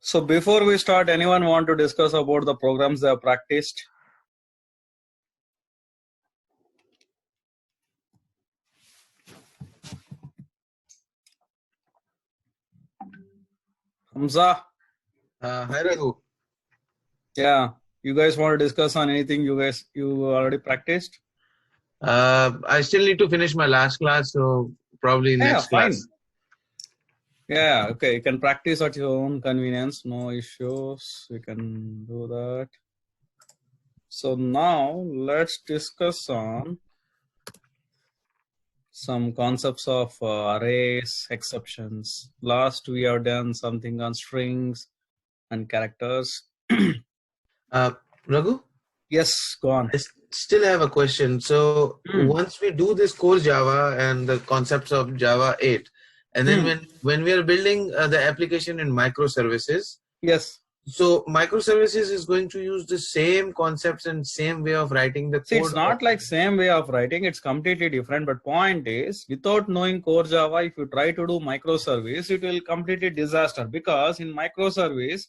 So before we start, anyone want to discuss about the programs they have practiced? Hamza? Hi Raghu. Yeah, you guys want to discuss on anything you already practiced? I still need to finish my last class, so probably Yeah, next fine. class. Yeah, okay, you can practice at your own convenience, no issues. We can do that. So now let's discuss on some concepts of arrays, exceptions. Last we have done something on strings and characters. Raghu? Yes, go on. I still have a question. So once we do this core Java and the concepts of Java 8, and then when we are building the application in microservices, yes. So microservices is going to use the same concepts and same way of writing the code. See, it's not like same way of writing, it's completely different. But point is, without knowing core Java, if you try to do microservice, it will completely disaster, because in microservice,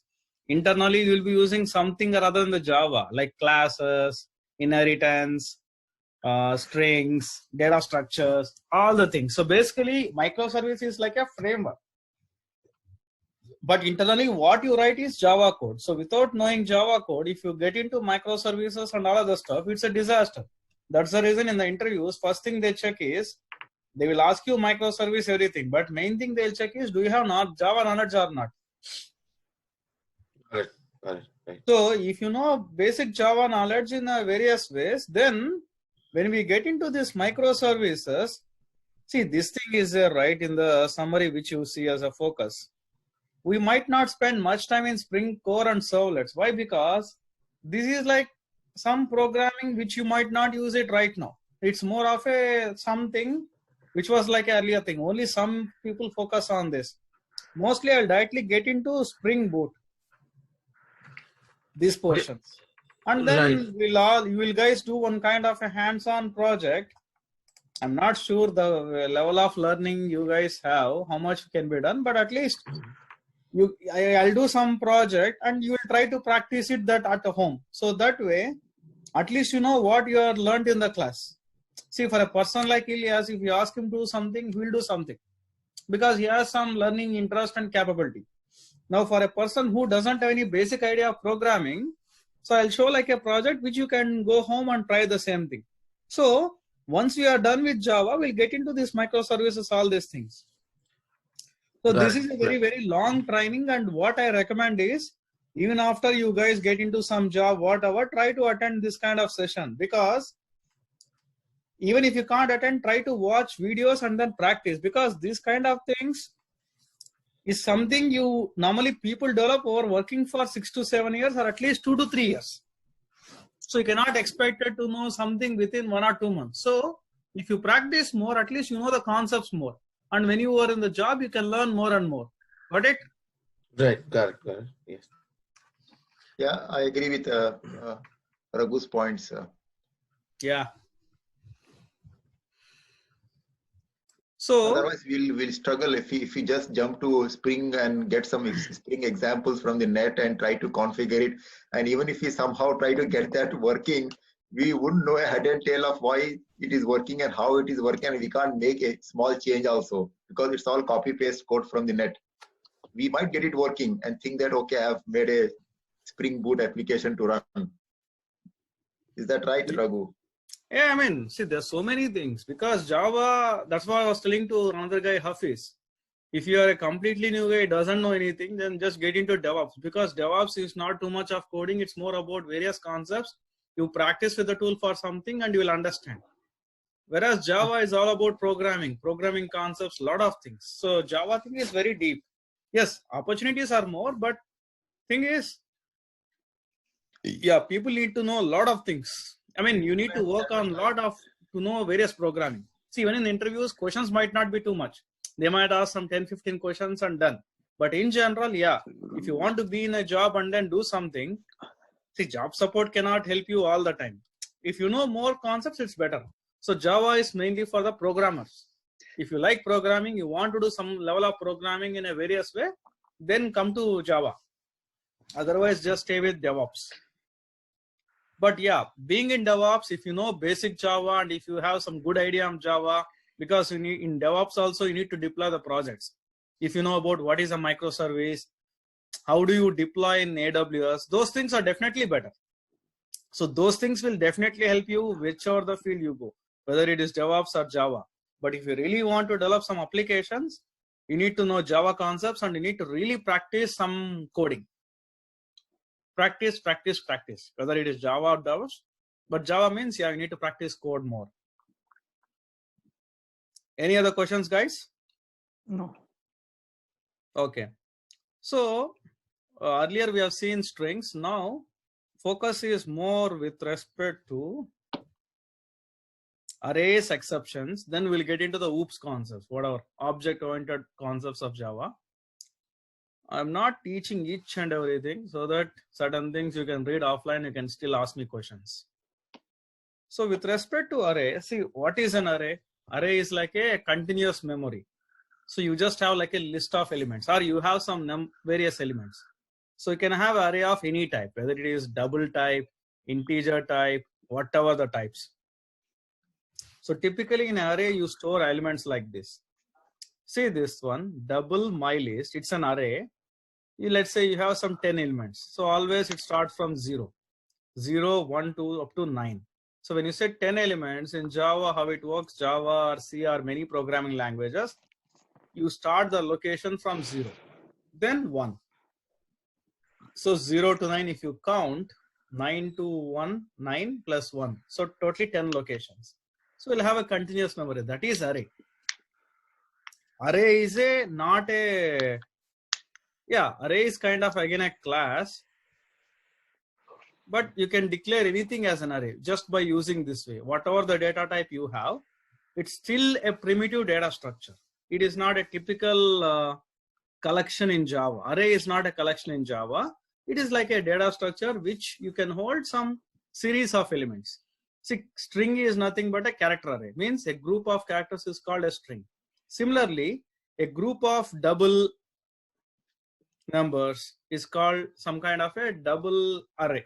internally you will be using something other than the Java, like classes, inheritance, strings, data structures, all the things. So basically, microservice is like a framework. But internally, what you write is Java code. So without knowing Java code, if you get into microservices and all other stuff, it's a disaster. That's the reason in the interviews, first thing they check is, they will ask you microservice everything, but main thing they'll check is, do you have not Java knowledge or not? Right. So if you know basic Java knowledge in various ways, then when we get into this microservices, see, this thing is right in the summary which you see as a focus. We might not spend much time in Spring Core and servlets. Why? Because this is like some programming which you might not use it right now. It's more of a something which was like an earlier thing. Only some people focus on this. Mostly I'll directly get into Spring Boot, these portions. And then you will guys do one kind of a hands-on project. I'm not sure the level of learning you guys have, how much can be done, but at least I'll do some project and you will try to practice it that at home. So that way, at least you know what you have learned in the class. See, for a person like Ilyas, if you ask him to do something, he will do something, because he has some learning interest and capability. Now, for a person who doesn't have any basic idea of programming, so I'll show like a project which you can go home and try the same thing. So once we are done with Java, we'll get into these microservices, all these things. So this is a very, very long training, and what I recommend is, even after you guys get into some job, whatever, try to attend this kind of session, because even if you can't attend, try to watch videos and then practice, because these kind of things is something you normally people develop over working for 6 to 7 years, or at least 2 to 3 years. So you cannot expect it to know something within 1 or 2 months. So if you practice more, at least you know the concepts more. And when you are in the job, you can learn more and more. Got it? Right, got it. Yes. Yeah, I agree with Raghu's points. Yeah. So otherwise, we'll struggle if we just jump to Spring and get some Spring examples from the net and try to configure it. And even if we somehow try to get that working, we wouldn't know a head and tail of why it is working and how it is working, and we can't make a small change also, because it's all copy paste code from the net. We might get it working and think that, okay, I have made a Spring Boot application to run. Is that right, Raghu? Yeah, I mean, see, there's so many things, because Java, that's why I was telling to another guy, Hafiz, if you are a completely new guy, doesn't know anything, then just get into DevOps, because DevOps is not too much of coding. It's more about various concepts. You practice with the tool for something and you will understand. Whereas Java is all about programming concepts, lot of things. So Java thing is very deep. Yes, opportunities are more, but thing is, yeah, people need to know a lot of things. I mean, you need to work on to know various programming. See, even in interviews, questions might not be too much. They might ask some 10, 15 questions and done. But in general, yeah, if you want to be in a job and then do something, see, job support cannot help you all the time. If you know more concepts, it's better. So Java is mainly for the programmers. If you like programming, you want to do some level of programming in a various way, then come to Java. Otherwise, just stay with DevOps. But yeah, being in DevOps, if you know basic Java and if you have some good idea on Java, because you need, in DevOps also you need to deploy the projects. If you know about what is a microservice, how do you deploy in AWS, those things are definitely better. So those things will definitely help you whichever the field you go, whether it is DevOps or Java. But if you really want to develop some applications, you need to know Java concepts and you need to really practice some coding. Practice, whether it is Java or DevOps. But Java means, yeah, you need to practice code more. Any other questions, guys? No. Okay. So earlier we have seen strings. Now focus is more with respect to arrays, exceptions. Then we'll get into the OOPS concepts, whatever object-oriented concepts of Java. I'm not teaching each and everything, so that certain things you can read offline, you can still ask me questions. So with respect to array, see what is an array? Array is like a continuous memory. So you just have like a list of elements, or you have some various elements. So you can have array of any type, whether it is double type, integer type, whatever the types. So typically in array, you store elements like this. See this one, double mylist, it's an array. Let's say you have some 10 elements. So always it starts from 0, 0, 1, 2, up to 9. So when you say 10 elements in Java, how it works, Java or C or many programming languages, you start the location from 0, then 1. So 0 to 9, if you count, 9 to 1, 9 plus 1. So totally 10 locations. So we'll have a continuous memory. That is array. Array is array is kind of again a class, but you can declare anything as an array just by using this way. Whatever the data type you have, it's still a primitive data structure. It is not a typical collection in Java. Array is not a collection in Java. It is like a data structure which you can hold some series of elements. See, string is nothing but a character array. Means a group of characters is called a string. Similarly, a group of double numbers is called some kind of a double array.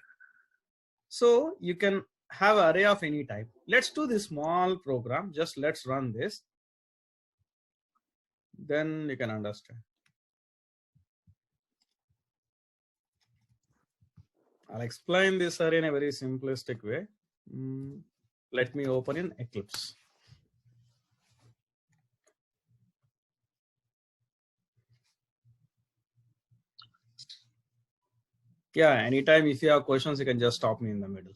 So you can have an array of any type. Let's do this small program. Just let's run this. Then you can understand. I'll explain this array in a very simplistic way. Let me open in Eclipse. Yeah, anytime if you have questions, you can just stop me in the middle.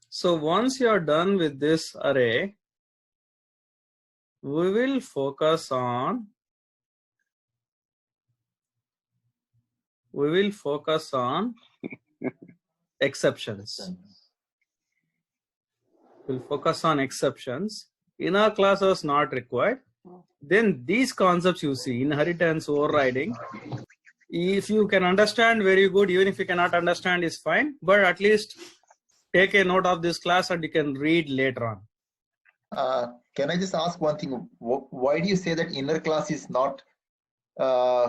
So once you are done with this array, we will focus on exceptions. We'll focus on exceptions. Inner classes not required. Then these concepts you see, inheritance, overriding. If you can understand, very good. Even if you cannot understand, is fine. But at least take a note of this class and you can read later on. Can I just ask one thing? Why do you say that inner class is not,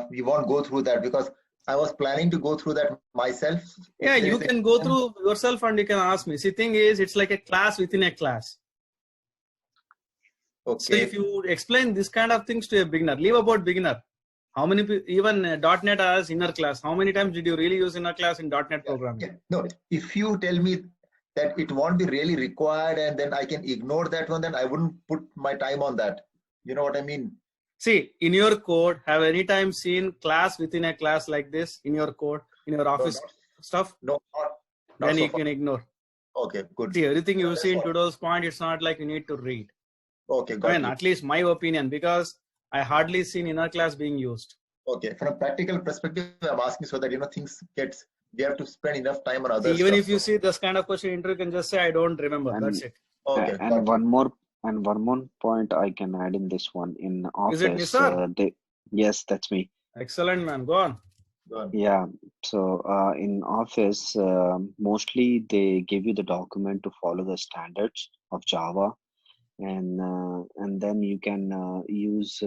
we won't go through that? Because I was planning to go through that myself. Yeah, you can go through yourself and you can ask me. See, thing is, it's like a class within a class. Okay. So if you explain this kind of things to a beginner, leave about beginner. How many people, even .NET has inner class. How many times did you really use inner class in .NET programming? Yeah. No, if you tell me that it won't be really required and then I can ignore that one, then I wouldn't put my time on that. You know what I mean? See, in your code, have any time seen class within a class like this in your code, in your office stuff? No, not Then so you far. can ignore. Okay, good. See, everything you see in today's point, it's not like you need to read. Okay, got I mean, it. at least my opinion, because I hardly seen inner class being used. Okay, from a practical perspective, I'm asking so that, you know, things gets, we have to spend enough time on See, other even stuff. if you see this kind of question interview, you can just say, I don't remember. That's it. Okay, And one more And one more point I can add in this one in Is it Office. Nisar? Yes, that's me. Excellent, man. Go on. Go on. Yeah. So in Office, mostly they give you the document to follow the standards of Java, and then you can use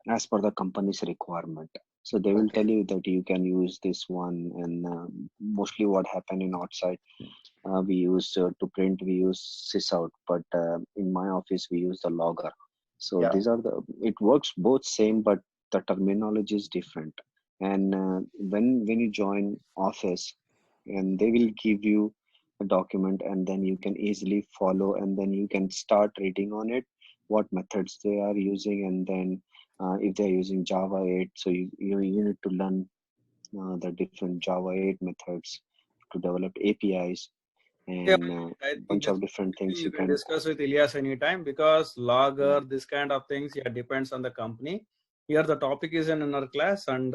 as per the company's requirement. So they will Okay. tell you that you can use this one, and mostly what happened in outside, we use to print, we use sysout, but in my office we use the logger. So Yeah. these are the, it works both same, but the terminology is different. And when you join Office, and they will give you a document, and then you can easily follow, and then you can start reading on it, what methods they are using, and then if they're using Java 8, so you need to learn the different Java 8 methods to develop APIs, Yeah, and I think bunch this of different things you you can can. discuss with Ilyas anytime, because logger, this kind of things, yeah, depends on the company. Here the topic is in our class, and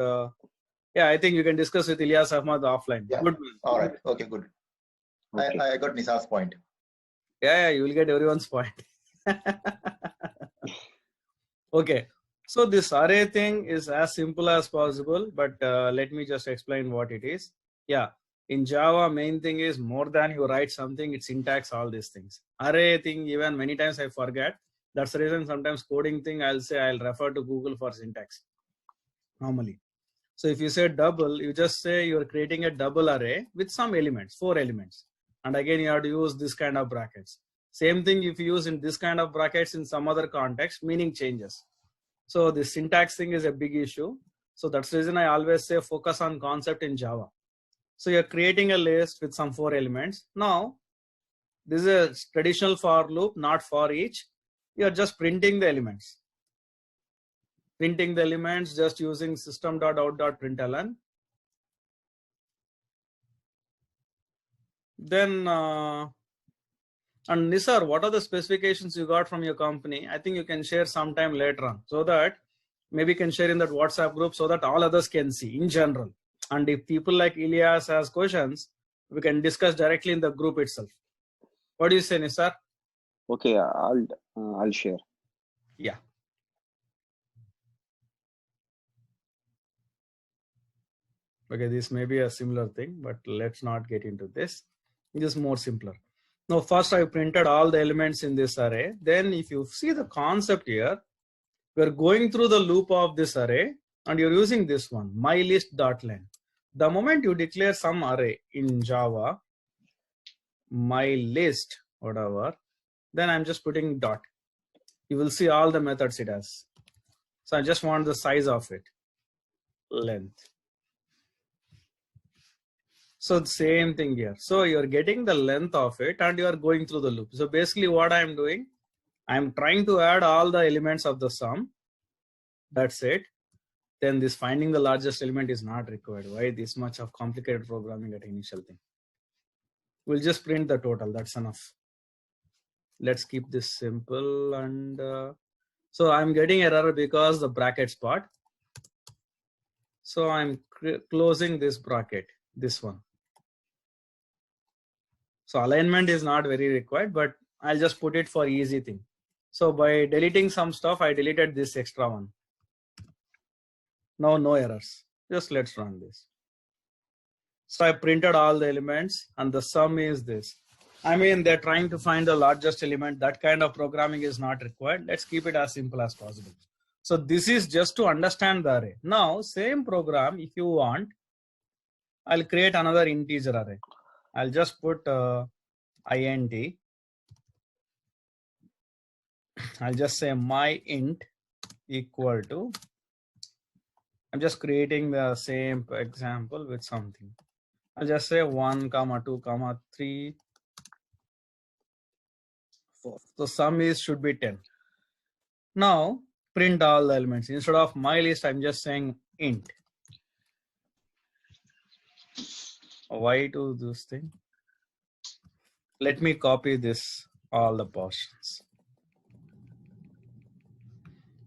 yeah, I think you can discuss with Ilyas Ahmad offline. Yeah. Good. All right. Okay, good. Okay. I got Nisar's point. Yeah, you will get everyone's point. Okay, so this array thing is as simple as possible, but let me just explain what it is. Yeah, in Java, main thing is more than you write something, it's syntax, all these things. Array thing, even many times I forget. That's the reason sometimes coding thing, I'll say I'll refer to Google for syntax normally. So if you say double, you just say you're creating a double array with some elements, 4 elements. And again, you have to use this kind of brackets. Same thing if you use in this kind of brackets in some other context, meaning changes. So the syntax thing is a big issue. So that's the reason I always say focus on concept in Java. So you're creating a list with some 4 elements. Now, this is a traditional for loop, not for each. You're just printing the elements. Printing the elements just using system.out.println. Then, and Nisar, what are the specifications you got from your company? I think you can share sometime later on, so that maybe you can share in that WhatsApp group so that all others can see in general. And if people like Ilyas has questions, we can discuss directly in the group itself. What do you say, Nisar? Okay, I'll share. Yeah. Okay, this may be a similar thing, but let's not get into this. This is more simpler. Now, first I printed all the elements in this array. Then if you see the concept here, we're going through the loop of this array, and you're using this one, mylist.len. The moment you declare some array in Java, mylist, whatever, then I'm just putting dot. You will see all the methods it has. So I just want the size of it, length. So the same thing here. So you're getting the length of it and you are going through the loop. So basically what I'm doing, I'm trying to add all the elements of the sum. That's it. Then this finding the largest element is not required. Why this much of complicated programming at initial thing? We'll just print the total. That's enough. Let's keep this simple. And so I'm getting error because the brackets part. So I'm closing this bracket, this one. So alignment is not very required, but I'll just put it for easy thing. So by deleting some stuff, I deleted this extra one. Now no errors. Just let's run this. So I printed all the elements and the sum is this. I mean, they're trying to find the largest element. That kind of programming is not required. Let's keep it as simple as possible. So this is just to understand the array. Now, same program, if you want, I'll create another integer array. I'll just put int. I'll just say my int equal to, I'm just creating the same example with something. I'll just say 1, 2, 3, 4. So sum is should be 10. Now print all the elements. Instead of my list, I'm just saying int. Why do this thing? Let me copy this, all the portions.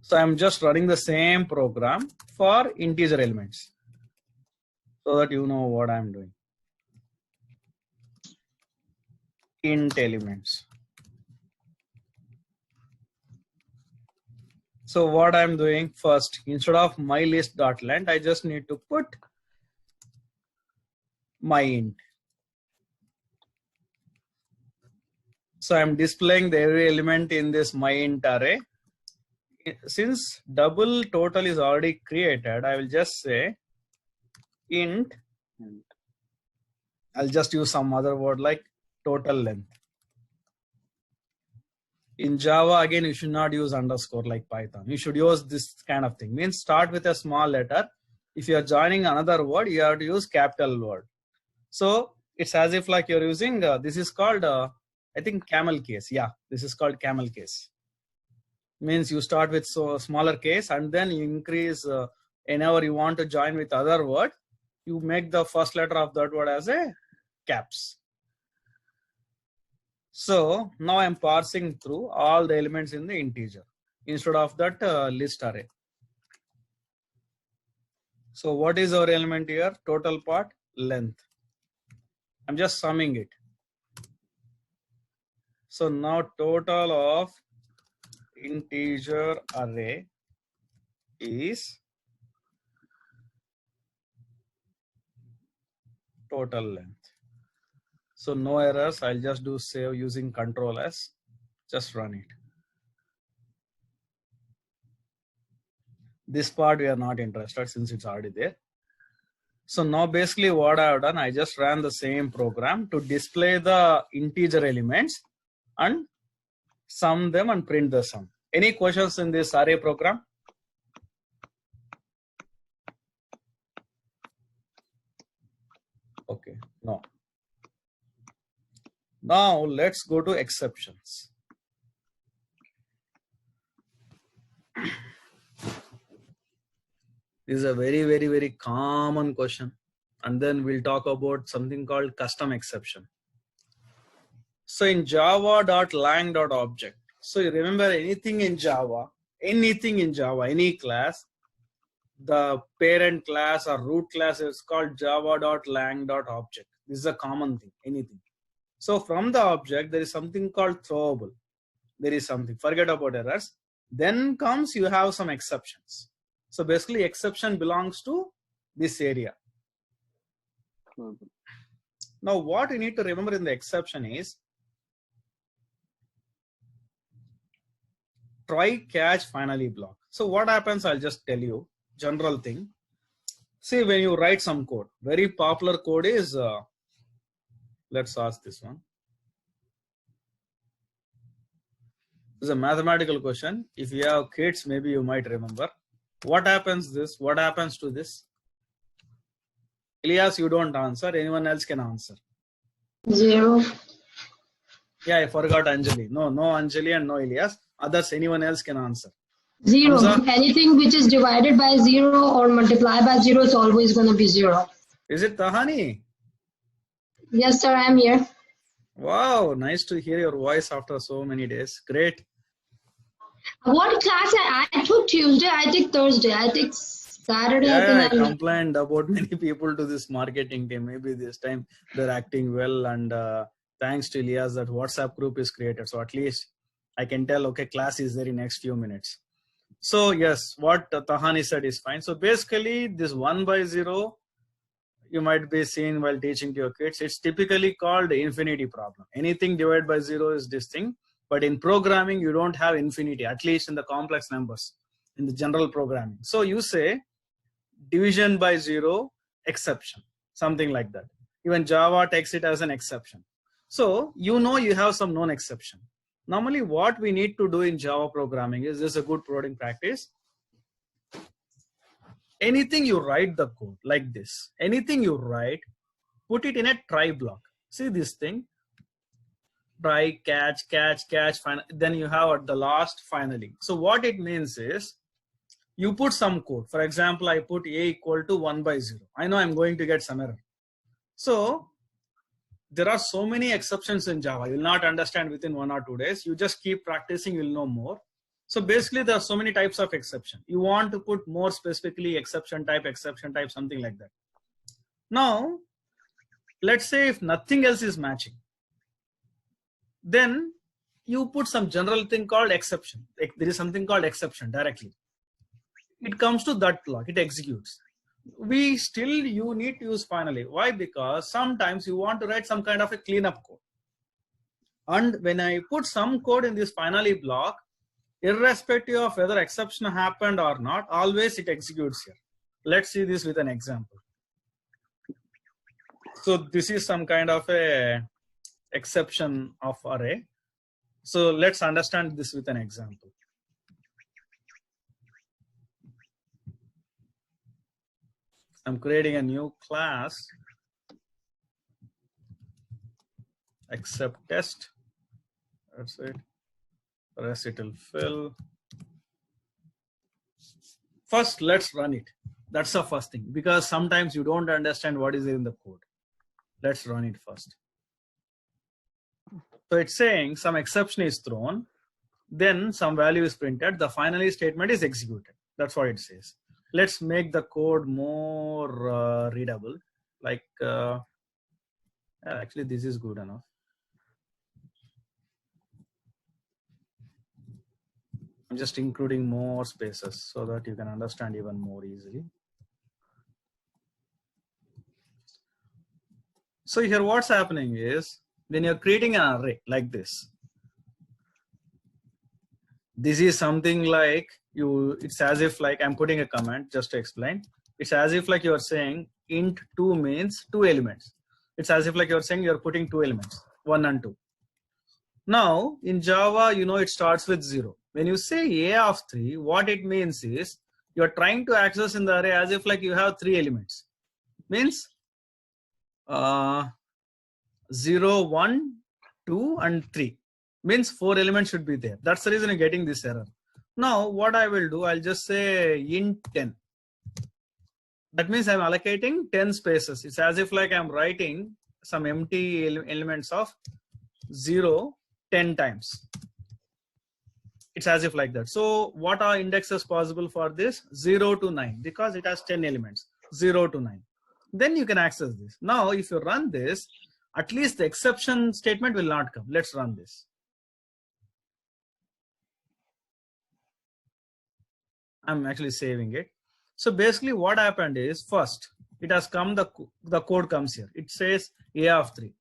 So I'm just running the same program for integer elements so that you know what I'm doing. Int elements. So what I'm doing first, instead of my list.length, I just need to put my int. So I'm displaying the every element in this my int array. Since double total is already created, I will just say int. I'll just use some other word like total length. In Java, again, you should not use underscore like Python. You should use this kind of thing. Means start with a small letter. If you are joining another word, you have to use capital word. So it's as if like you're using, this is called, I think camel case. Yeah, this is called camel case. Means you start with smaller case and then you increase whenever you want to join with other word, you make the first letter of that word as a caps. So now I'm parsing through all the elements in the integer instead of that list array. So what is our element here? Total part length. I'm just summing it. So now total of integer array is total length. So no errors. I'll just do save using Control S. Just run it. This part we are not interested since it's already there. So now basically what I have done, I just ran the same program to display the integer elements and sum them and print the sum. Any questions in this array program? Okay, no. Now let's go to exceptions. This is a very common question. And then we'll talk about something called custom exception. So in java.lang.object. So you remember anything in Java, any class, the parent class or root class is called java.lang.object. This is a common thing, anything. So from the object, there is something called throwable. There is something, forget about errors. Then comes, you have some exceptions. So basically exception belongs to this area. Now what you need to remember in the exception is try, catch, finally block. So what happens, I'll just tell you, general thing. See, when you write some code, very popular code is, let's ask this one. This is a mathematical question. If you have kids, maybe you might remember. What happens this? What happens to this? Elias, you don't answer. Anyone else can answer. 0. Yeah, I forgot Anjali. No Anjali and no Elias. Others, anyone else can answer. 0. Hamza? Anything which is divided by 0 or multiplied by 0 is always going to be 0. Is it Tahani? Yes, sir, I'm here. Wow, nice to hear your voice after so many days. Great. What class I took Tuesday, I took Thursday, I took Saturday. Yeah, I think complained about many people to this marketing team. Maybe this time they're acting well, and thanks to Elias, that WhatsApp group is created. So at least I can tell, okay, class is there in next few minutes. So yes, what Tahani said is fine. So basically this 1 by 0, you might be seeing while teaching to your kids. It's typically called infinity problem. Anything divided by 0 is this thing. But in programming, you don't have infinity, at least in the complex numbers, in the general programming. So you say division by 0 exception, something like that. Even Java takes it as an exception. So you know you have some known exception. Normally what we need to do in Java programming is this a good coding practice. Anything you write the code like this, anything you write, put it in a try block. See this thing. Try, catch, then you have at the last finally. So what it means is you put some code. For example, I put a equal to 1 by 0. I know I'm going to get some error. So there are so many exceptions in Java. You'll not understand within 1 or 2 days. You just keep practicing, you'll know more. So basically there are so many types of exception. You want to put more specifically exception type, something like that. Now, let's say if nothing else is matching, then you put some general thing called exception. Like there is something called exception directly. It comes to that block, it executes. You need to use finally. Why? Because sometimes you want to write some kind of a cleanup code. And when I put some code in this finally block, irrespective of whether exception happened or not, always it executes here. Let's see this with an example. So this is some kind of a exception of array. So let's understand this with an example. I'm creating a new class, except test. That's it. Rest it will fill. First, let's run it. That's the first thing, because sometimes you don't understand what is in the code. Let's run it first. So it's saying some exception is thrown, then some value is printed, the finally statement is executed. That's what it says. Let's make the code more readable. Like, actually this is good enough. I'm just including more spaces so that you can understand even more easily. So here what's happening is, when you're creating an array like this is something like it's as if like I'm putting a comment just to explain. It's as if like you're saying int 2 means 2 elements. It's as if like you're saying you're putting 2 elements, 1 and 2. Now in Java, it starts with 0. When you say a of 3, what it means is you're trying to access in the array as if like you have 3 elements. Means 0, 1, 2 and 3. Means 4 elements should be there. That's the reason you're getting this error. Now what I will do, I'll just say int 10. That means I'm allocating 10 spaces. It's as if like I'm writing some empty elements of 0 10 times. It's as if like that. So what are indexes possible for this? 0 to 9, because it has 10 elements, 0 to 9. Then you can access this. Now if you run this, at least the exception statement will not come. Let's run this. I'm actually saving it. So basically what happened is, first it has come, the code comes here. It says a of 3.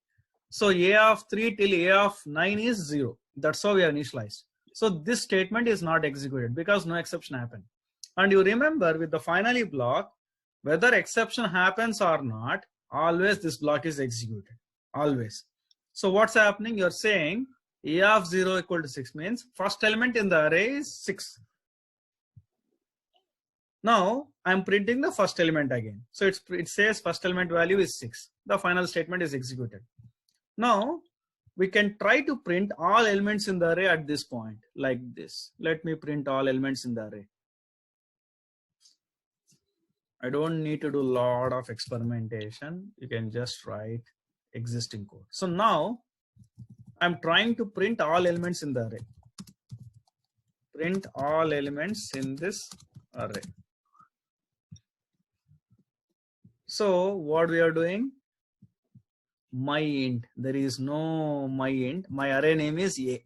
So a of 3 till a of 9 is 0. That's how we are initialized. So this statement is not executed because no exception happened. And you remember with the finally block, whether exception happens or not, always this block is executed, always. So what's happening? You're saying a of 0 equal to 6 means first element in the array is 6. Now I'm printing the first element again. So it says first element value is 6. The final statement is executed. Now we can try to print all elements in the array at this point, like this. Let me print all elements in the array. I don't need to do a lot of experimentation. You can just write existing code. So now I'm trying to print all elements in the array. Print all elements in this array. So what we are doing? My int. There is no my int. My array name is A.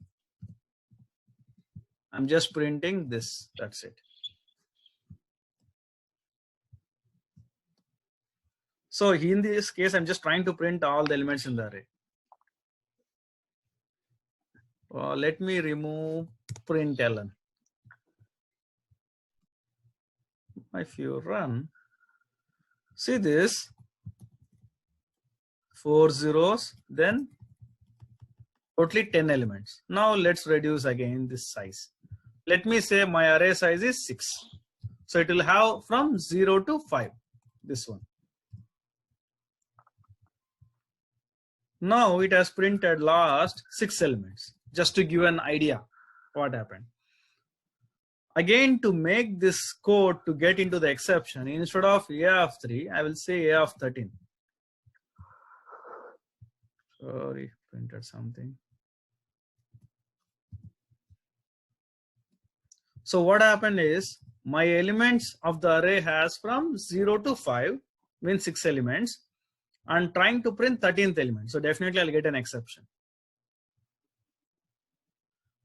I'm just printing this. That's it. So in this case, I'm just trying to print all the elements in the array. Let me remove println. If you run, see this, 4 zeros, then totally 10 elements. Now let's reduce again this size. Let me say my array size is 6. So it will have from 0 to 5, this one. Now it has printed last 6 elements, just to give an idea what happened. Again, to make this code to get into the exception, instead of a of 3, I will say a of 13. Sorry, printed something. So what happened is, my elements of the array has from 0 to 5, means 6 elements, and trying to print 13th element. So definitely I'll get an exception.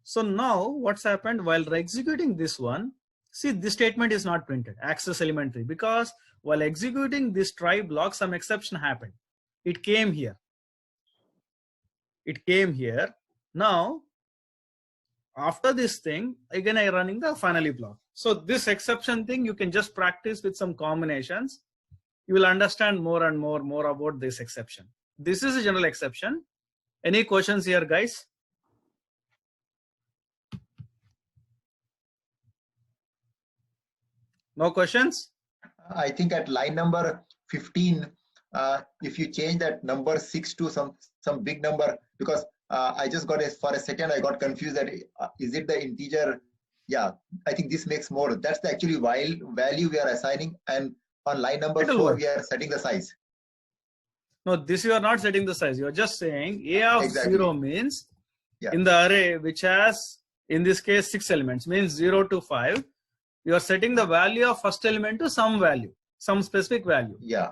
So now what's happened while executing this one, see this statement is not printed, access element 3, because while executing this try block, some exception happened. It came here. It came here. Now, after this thing, again I'm running the finally block. So this exception thing, you can just practice with some combinations. You will understand more and more about this exception. This is a general exception. Any questions here, guys? No questions? I think at line number 15, if you change that number 6 to some big number, because I just got for a second I got confused that is it the integer? Yeah, I think this makes more. That's the actually value we are assigning, and on line number 4 we are setting the size. No, this you are not setting the size. You are just saying a of Exactly. 0 means in the array which has in this case 6 elements, means 0 to 5. You are setting the value of first element to some value, some specific value. Yeah.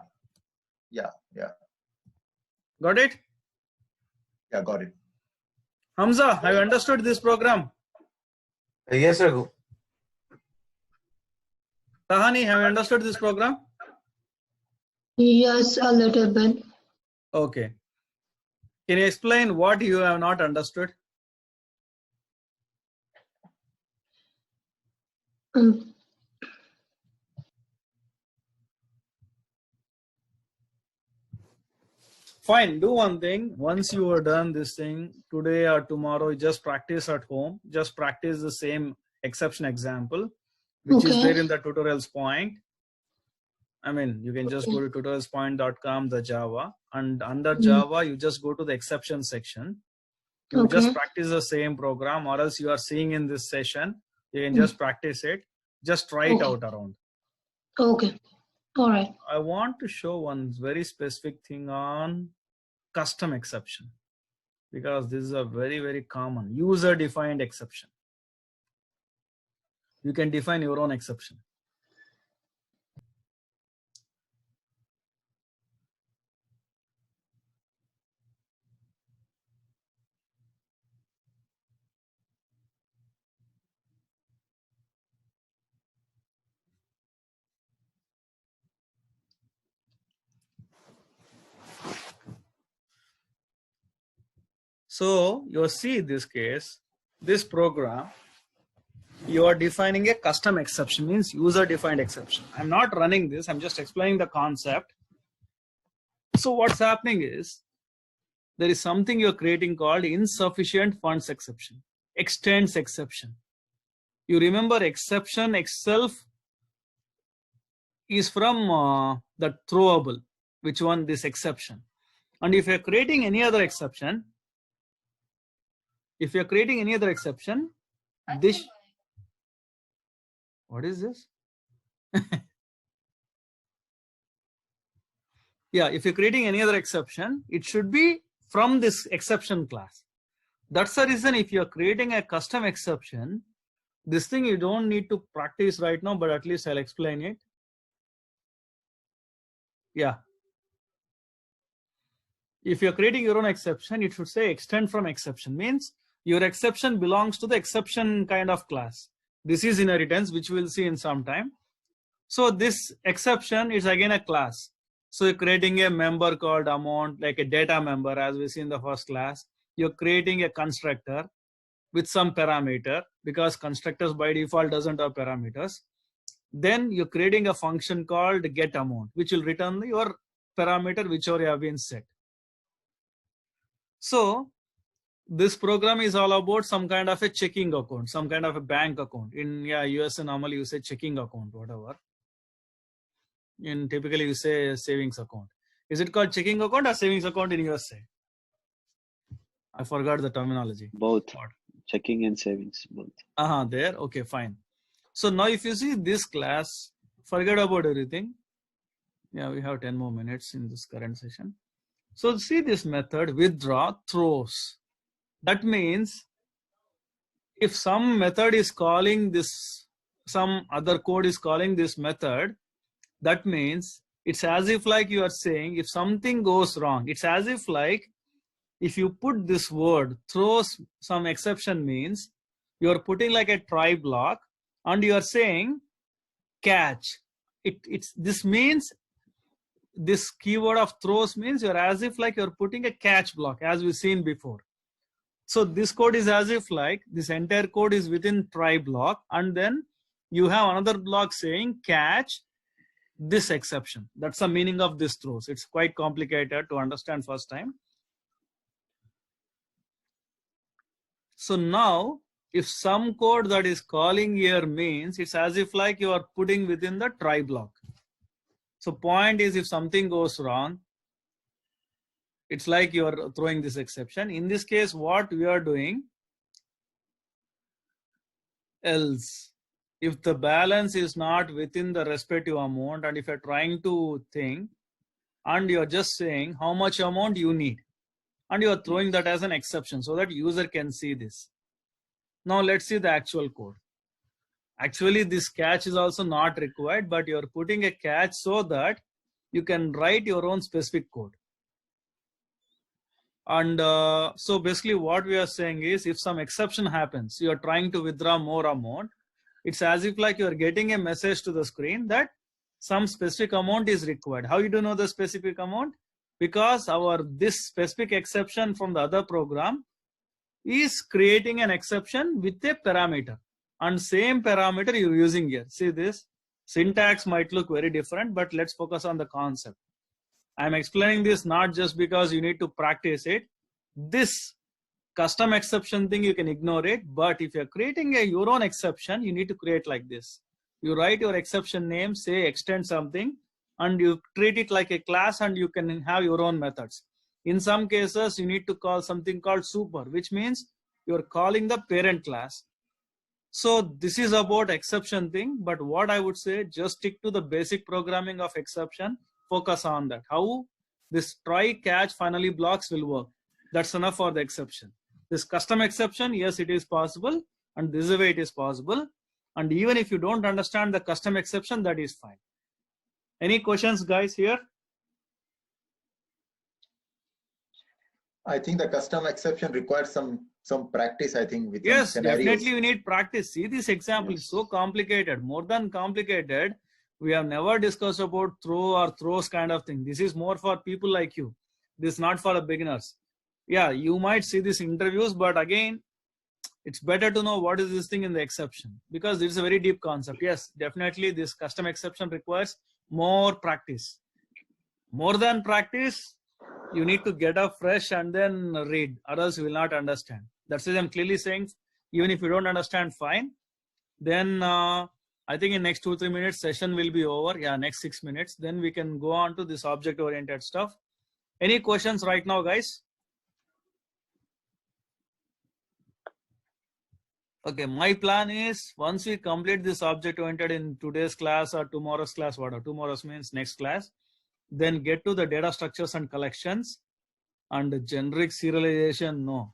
Got it? Yeah, got it. Hamza, have you understood this program? Yes, Raghu. Tahani, have you understood this program? Yes, a little bit. Okay. Can you explain what you have not understood? Fine, do one thing. Once you are done this thing today or tomorrow, just practice at home. Just practice the same exception example, which is there in the tutorials point. I mean, you can just go to tutorialspoint.com, the Java, and under Java, you just go to the exception section. You just practice the same program, or else you are seeing in this session, you can just practice it. Just try it out around. Okay. All right. I want to show one very specific thing on custom exception, because this is a very common user defined exception. You can define your own exception. So you see this case, this program, you are defining a custom exception, means user defined exception. I'm not running this, I'm just explaining the concept. So what's happening is there is something you're creating called insufficient funds exception, extends exception. You remember exception itself is from the throwable, which one? This exception. And if you're creating any other exception, this, what is this? Yeah, if you're creating any other exception, it should be from this exception class. That's the reason if you're creating a custom exception, this thing you don't need to practice right now, but at least I'll explain it. Yeah. If you're creating your own exception, it should say extend from exception, means your exception belongs to the exception kind of class. This is inheritance, which we'll see in some time. So this exception is again a class. So you're creating a member called amount, like a data member, as we see in the first class. You're creating a constructor with some parameter, because constructors by default doesn't have parameters. Then you're creating a function called get amount, which will return your parameter whichever you have been set. So this program is all about some kind of a checking account, some kind of a bank account. In US normally you say checking account, whatever. In typically you say savings account. Is it called checking account or savings account in USA? I forgot the terminology. Both. Checking and savings, both. There. Okay, fine. So now if you see this class, forget about everything. Yeah, we have 10 more minutes in this current session. So see this method, withdraw throws. That means if some method is calling this, some other code is calling this method, that means it's as if like you are saying, if something goes wrong, it's as if like if you put this word throws some exception, means you're putting like a try block and you're saying catch. This means, this keyword of throws means you're as if like you're putting a catch block as we've seen before. So this code is as if like this entire code is within try block, and then you have another block saying catch this exception. That's the meaning of this throws. It's quite complicated to understand first time. So now if some code that is calling here means, it's as if like you are putting within the try block. So point is, if something goes wrong, it's like you are throwing this exception. In this case, what we are doing, else, if the balance is not within the respective amount, and if you're trying to think and you're just saying how much amount you need, and you're throwing that as an exception so that user can see this. Now let's see the actual code. Actually, this catch is also not required, but you're putting a catch so that you can write your own specific code. And so basically what we are saying is, if some exception happens, you're trying to withdraw more amount, it's as if like you're getting a message to the screen that some specific amount is required. How you do know the specific amount? Because this specific exception from the other program is creating an exception with a parameter, and same parameter you're using here. See, this syntax might look very different, but let's focus on the concept. I'm explaining this not just because you need to practice it. This custom exception thing, you can ignore it, but if you're creating your own exception, you need to create like this. You write your exception name, say extend something, and you treat it like a class, and you can have your own methods. In some cases, you need to call something called super, which means you're calling the parent class. So this is about exception thing, but what I would say, just stick to the basic programming of exception, focus on that. How this try, catch, finally blocks will work. That's enough for the exception. This custom exception, yes, it is possible, and this is the way it is possible. And even if you don't understand the custom exception, that is fine. Any questions, guys, here? I think the custom exception requires some practice, I think. With Yes, scenarios. definitely we need practice. See, this example is so complicated, more than complicated. We have never discussed about throw or throws kind of thing. This is more for people like you. This is not for the beginners. Yeah, you might see these interviews, but again, it's better to know what is this thing in the exception, because it's a very deep concept. Yes, definitely this custom exception requires more practice. More than practice, you need to get up fresh and then read, or else you will not understand. That's why I'm clearly saying, even if you don't understand, fine. Then I think in next 2-3 minutes session will be over. Yeah, next 6 minutes. Then we can go on to this object-oriented stuff. Any questions right now, guys? Okay, my plan is once we complete this object-oriented in today's class or tomorrow's class, whatever, tomorrow's means next class, then get to the data structures and collections, and the generic serialization, no.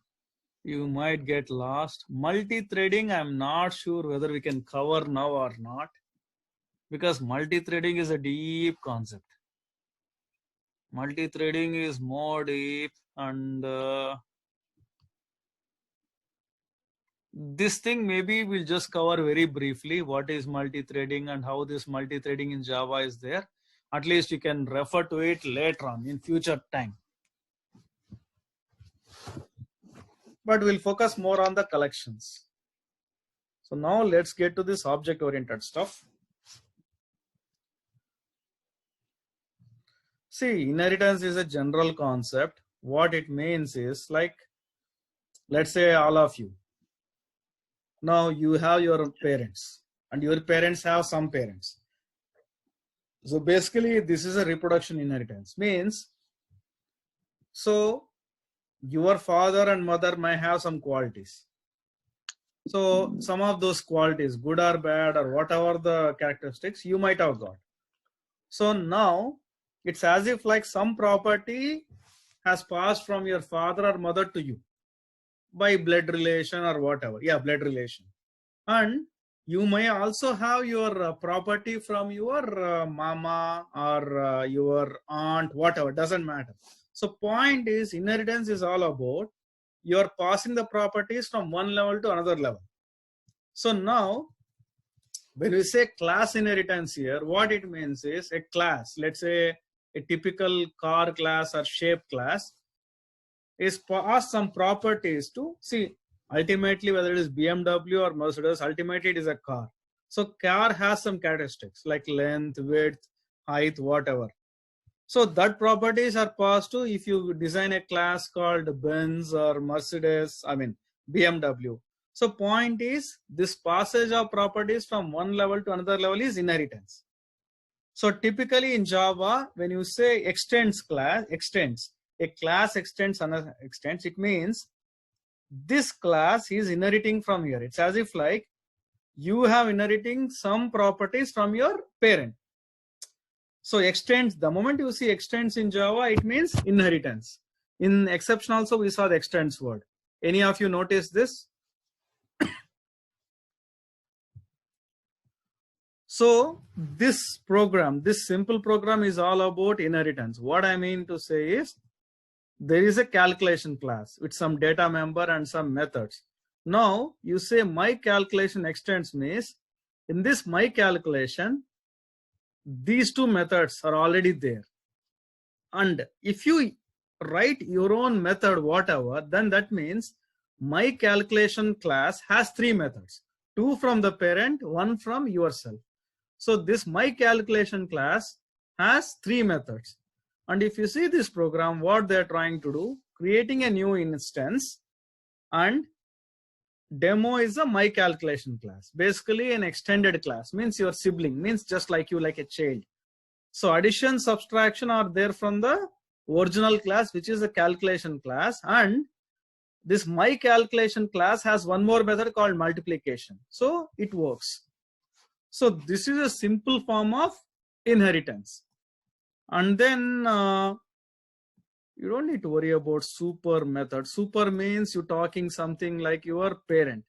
You might get lost. Multi-threading, I'm not sure whether we can cover now or not, because multi-threading is a deep concept. Multi-threading is more deep, and this thing maybe we'll just cover very briefly what is multi-threading and how this multi-threading in Java is there. At least you can refer to it later on in future time. But we'll focus more on the collections. So now let's get to this object-oriented stuff. See, inheritance is a general concept. What it means is, like, let's say all of you. Now you have your parents, and your parents have some parents. So basically this is a reproduction inheritance. Means, so your father and mother may have some qualities. So some of those qualities, good or bad or whatever the characteristics, you might have got. So now it's as if like some property has passed from your father or mother to you by blood relation or whatever. Yeah, blood relation. And you may also have your property from your mama or your aunt, whatever, doesn't matter. So point is, inheritance is all about you're passing the properties from one level to another level. So now, when we say class inheritance here, what it means is a class, let's say a typical car class or shape class, is pass some properties to see ultimately whether it is BMW or Mercedes, ultimately it is a car. So car has some characteristics like length, width, height, whatever. So that properties are passed to if you design a class called Benz or Mercedes, I mean BMW. So point is this passage of properties from one level to another level is inheritance. So typically in Java, when you say extends class, extends, a class extends another extends, it means this class is inheriting from here. It's as if like you have inheriting some properties from your parent. So extends, the moment you see extends in Java, it means inheritance. In exception also we saw the extends word. Any of you notice this? So this program, this simple program is all about inheritance. What I mean to say is there is a calculation class with some data member and some methods. Now you say my calculation extends means in this my calculation, these two methods are already there. And if you write your own method, whatever, then that means my calculation class has three methods, two from the parent, one from yourself. So this my calculation class has three methods. And if you see this program, what they're trying to do, creating a new instance, and demo is a my calculation class. Basically an extended class, means your sibling, means just like you, like a child. So addition, subtraction are there from the original class, which is a calculation class. And this my calculation class has one more method called multiplication. So it works. So this is a simple form of inheritance. And then you don't need to worry about super method. Super means you're talking something like your parent.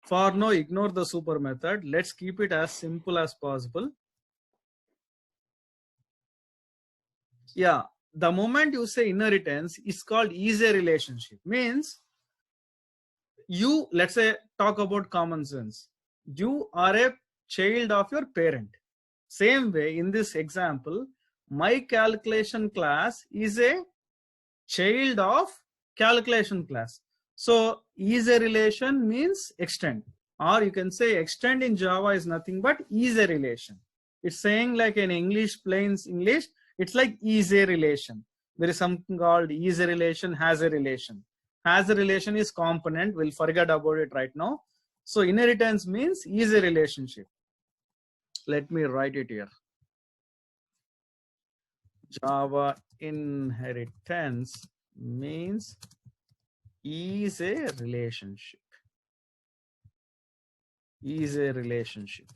For now, ignore the super method. Let's keep it as simple as possible. Yeah, the moment you say inheritance, it's called is a relationship. Means you, let's say, talk about common sense. You are a child of your parent. Same way, in this example, my calculation class is a child of calculation class. So is a relation means extend, or you can say extend in Java is nothing but is a relation. It's saying like in English, plain English, it's like is a relation. There is something called is a relation, has a relation. Has a relation is component. We'll forget about it right now. So inheritance means is a relationship. Let me write it here. Java inheritance means is a relationship. Is a relationship.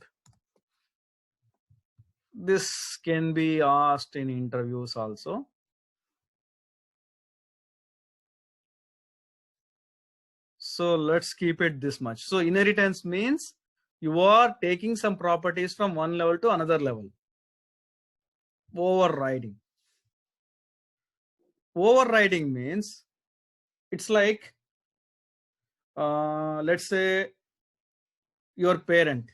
This can be asked in interviews also. So let's keep it this much. So inheritance means you are taking some properties from one level to another level. Overriding. Overriding means it's like, let's say your parent,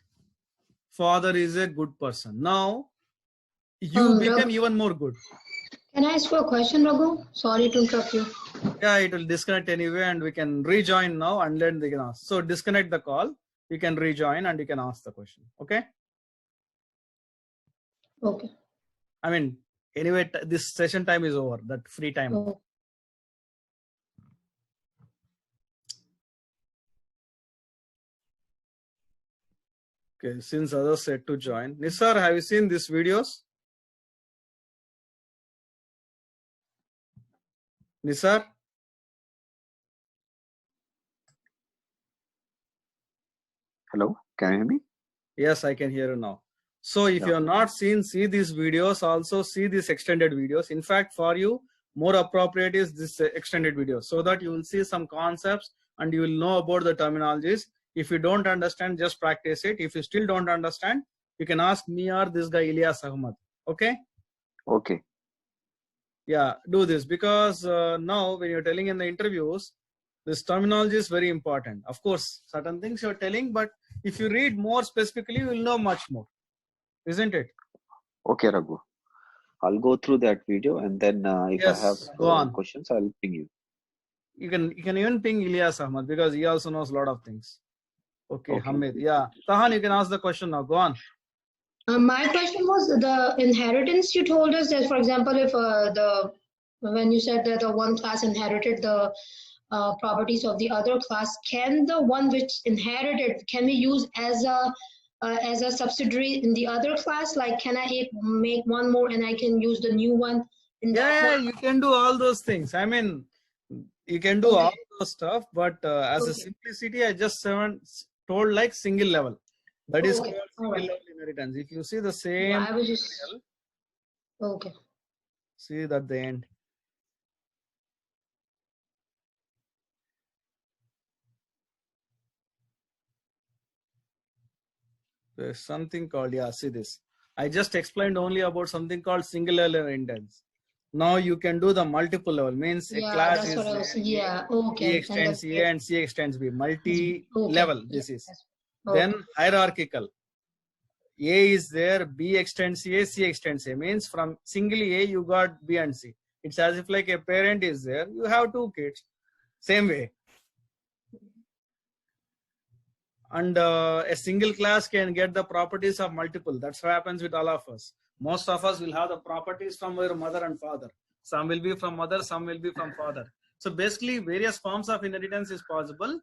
father is a good person. Now you become even more good. Can I ask you a question, Raghu? Sorry to interrupt you. Yeah, it will disconnect anyway, and we can rejoin now and then they can ask. So disconnect the call, you can rejoin and you can ask the question. Okay. Okay. I mean, anyway, this session time is over, that free time. Oh. Okay, since others said to join. Nisar, have you seen these videos? Nisar? Hello, can you hear me? Yes, I can hear you now. So if Yeah. you have not seen, see these videos, also see these extended videos. In fact, for you, more appropriate is this extended video, so that you will see some concepts and you will know about the terminologies. If you don't understand, just practice it. If you still don't understand, you can ask me or this guy Ilyas Ahmad. Okay? Okay. Yeah, do this, because now when you're telling in the interviews, This terminology is very important. Of course, certain things you're telling, but if you read more specifically, you will know much more, isn't it? Okay, Raghu. I'll go through that video, and then if I have Yes, go on. questions, I'll ping you. You can even ping Ilyas Ahmad because he also knows a lot of things. Okay, Okay. Hamid. Yeah. Tahan, you can ask the question now. Go on. My question was the inheritance. You told us that, for example, if when you said that the one class inherited the properties of the other class, can the one which inherited, can we use as a subsidiary in the other class? Like, can I make one more and I can use the new one in that Yeah, one? you can do all those things. I mean, you can do all those stuff, but as a Okay. simplicity, I just told like single level. That is Okay, called all single right. level inheritance. If you see the same Yeah, I was just tutorial, okay. see that the end. There's something called, yeah, see this. I just explained only about something called single level inheritance. Now you can do the multiple level, means a Yeah, class that's is what I was. there, Yeah, B okay. And extends A and C extends B, multi okay. level Yeah, this is. okay. Then hierarchical. A is there, B extends A, C extends A, means from single A you got B and C. It's as if like a parent is there, you have two kids, same way. And a single class can get the properties of multiple. That's what happens with all of us. Most of us will have the properties from our mother and father. Some will be from mother, some will be from father. So basically various forms of inheritance is possible.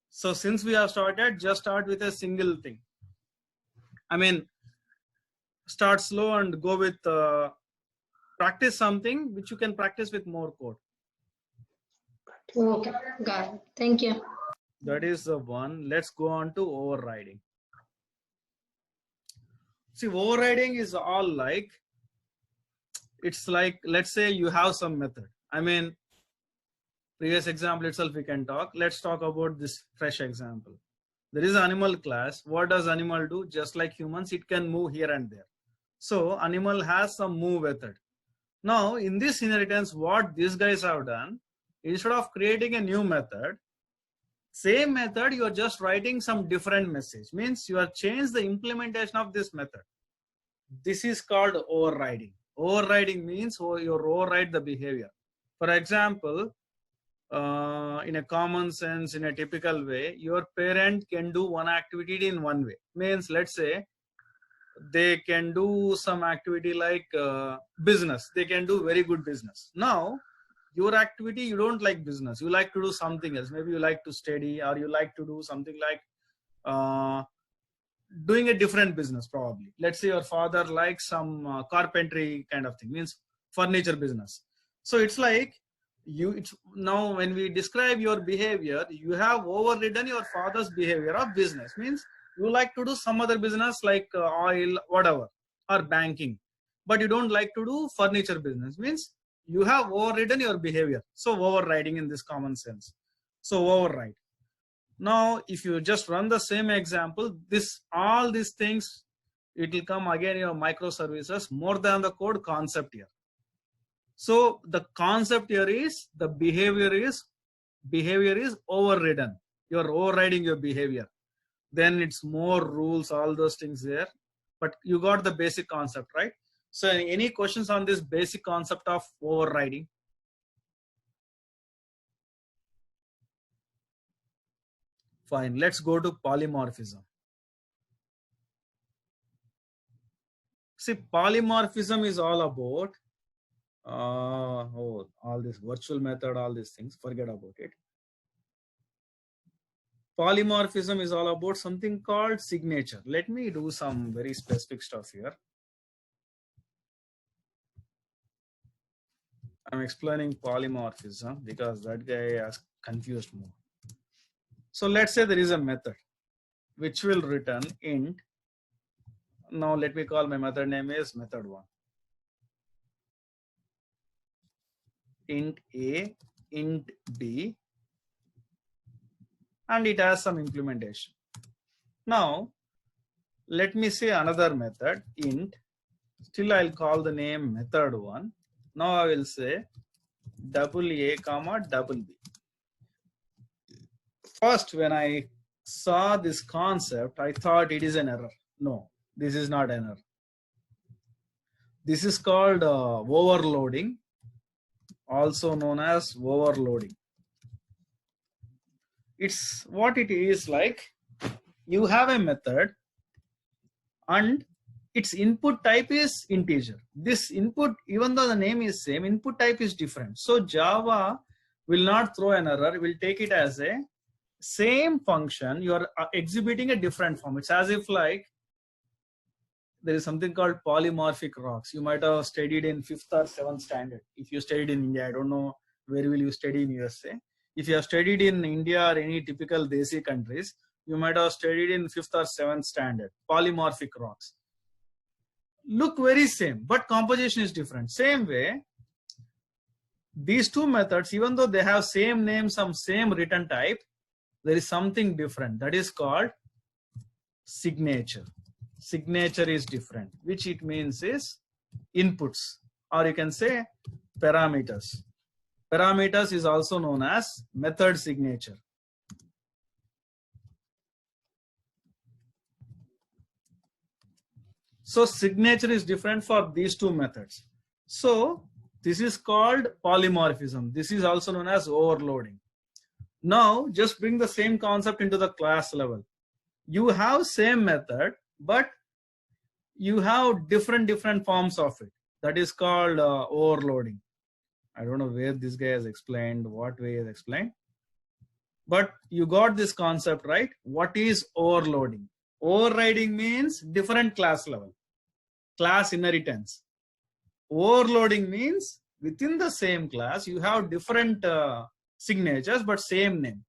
So since we have started, just start with a single thing. I mean, start slow and go with practice something which you can practice with more code. Okay, got it. Thank you. That is the one. Let's go on to overriding. See, overriding is all like, it's like, let's say you have some method. I mean, previous example itself we can talk. Let's talk about this fresh example. There is animal class. What does animal do? Just like humans, it can move here and there. So animal has some move method. Now in this inheritance, what these guys have done, instead of creating a new method, same method, you are just writing some different message. Means you have changed the implementation of this method. This is called overriding. Overriding means you override the behavior. For example, in a common sense, in a typical way, your parent can do one activity in one way. Means, let's say, they can do some activity like business. They can do very good business. Now, your activity, you don't like business. You like to do something else. Maybe you like to study, or you like to do something like doing a different business probably. Let's say your father likes some carpentry kind of thing, means furniture business. So it's like now when we describe your behavior, you have overridden your father's behavior of business. Means you like to do some other business like oil, whatever, or banking, but you don't like to do furniture business. Means you have overridden your behavior. So overriding in this common sense. So override. Now, if you just run the same example, all these things, it will come again your microservices more than the code concept here. So the concept here is the behavior is overridden. You're overriding your behavior. Then it's more rules, all those things there. But you got the basic concept, right? So any questions on this basic concept of overriding? Fine, let's go to polymorphism. See, polymorphism is all about all this virtual method, all these things, forget about it. Polymorphism is all about something called signature. Let me do some very specific stuff here. I'm explaining polymorphism because that guy has confused more. So let's say there is a method which will return int. Now let me call my method name is method1. Int A, int B, and it has some implementation. Now let me say another method int, still I'll call the name method1. Now I will say double A comma double B. first when I saw this concept, I thought it is an error. No, this is not an error. This is called overloading, also known as overloading. It's what it is like. You have a method and its input type is integer. This input, even though the name is same, input type is different. So Java will not throw an error. It will take it as a same function. You are exhibiting a different form. It's as if like there is something called polymorphic rocks. You might have studied in 5th or 7th standard. If you studied in India, I don't know where will you study in USA. If you have studied in India or any typical Desi countries, you might have studied in 5th or 7th standard. Polymorphic rocks look very same, but composition is different. Same way, these two methods, even though they have same name, some same return type, there is something different. That is called signature. Signature is different, which it means is inputs, or you can say parameters. Parameters is also known as method signature. So signature is different for these two methods. So this is called polymorphism. This is also known as overloading. Now just bring the same concept into the class level. You have same method, but you have different forms of it. That is called overloading. I don't know where this guy has explained, what way he has explained, but you got this concept, right? What is overloading? Overriding means different class level, class inheritance. Overloading means within the same class you have different signatures but same name.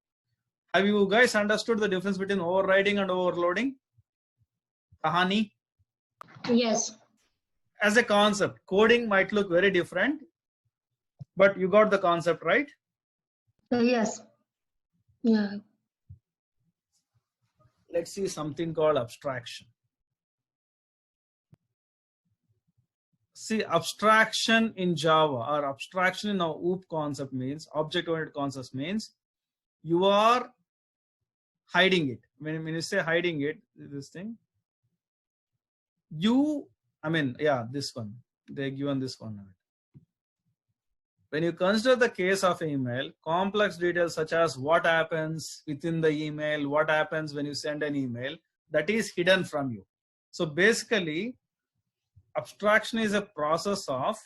Have you guys understood the difference between overriding and overloading? Kahani? Yes. As a concept, coding might look very different, but you got the concept, right? Yes. Yeah. Let's see something called abstraction. See, abstraction in Java or abstraction in our OOP concept means, object-oriented concept means, you are hiding it. When you say hiding it, this thing, this one, they given this one. When you consider the case of an email, complex details such as what happens within the email, what happens when you send an email, that is hidden from you. So basically, abstraction is a process of,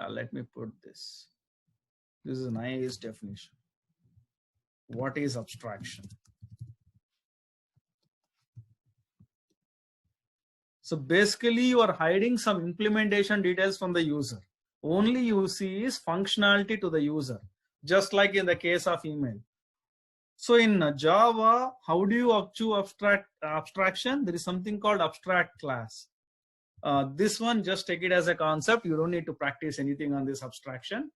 let me put this. This is a nice definition. What is abstraction? So basically you are hiding some implementation details from the user. Only you see is functionality to the user, just like in the case of email. So in Java, how do you achieve abstraction? There is something called abstract class. This one, just take it as a concept. You don't need to practice anything on this abstraction.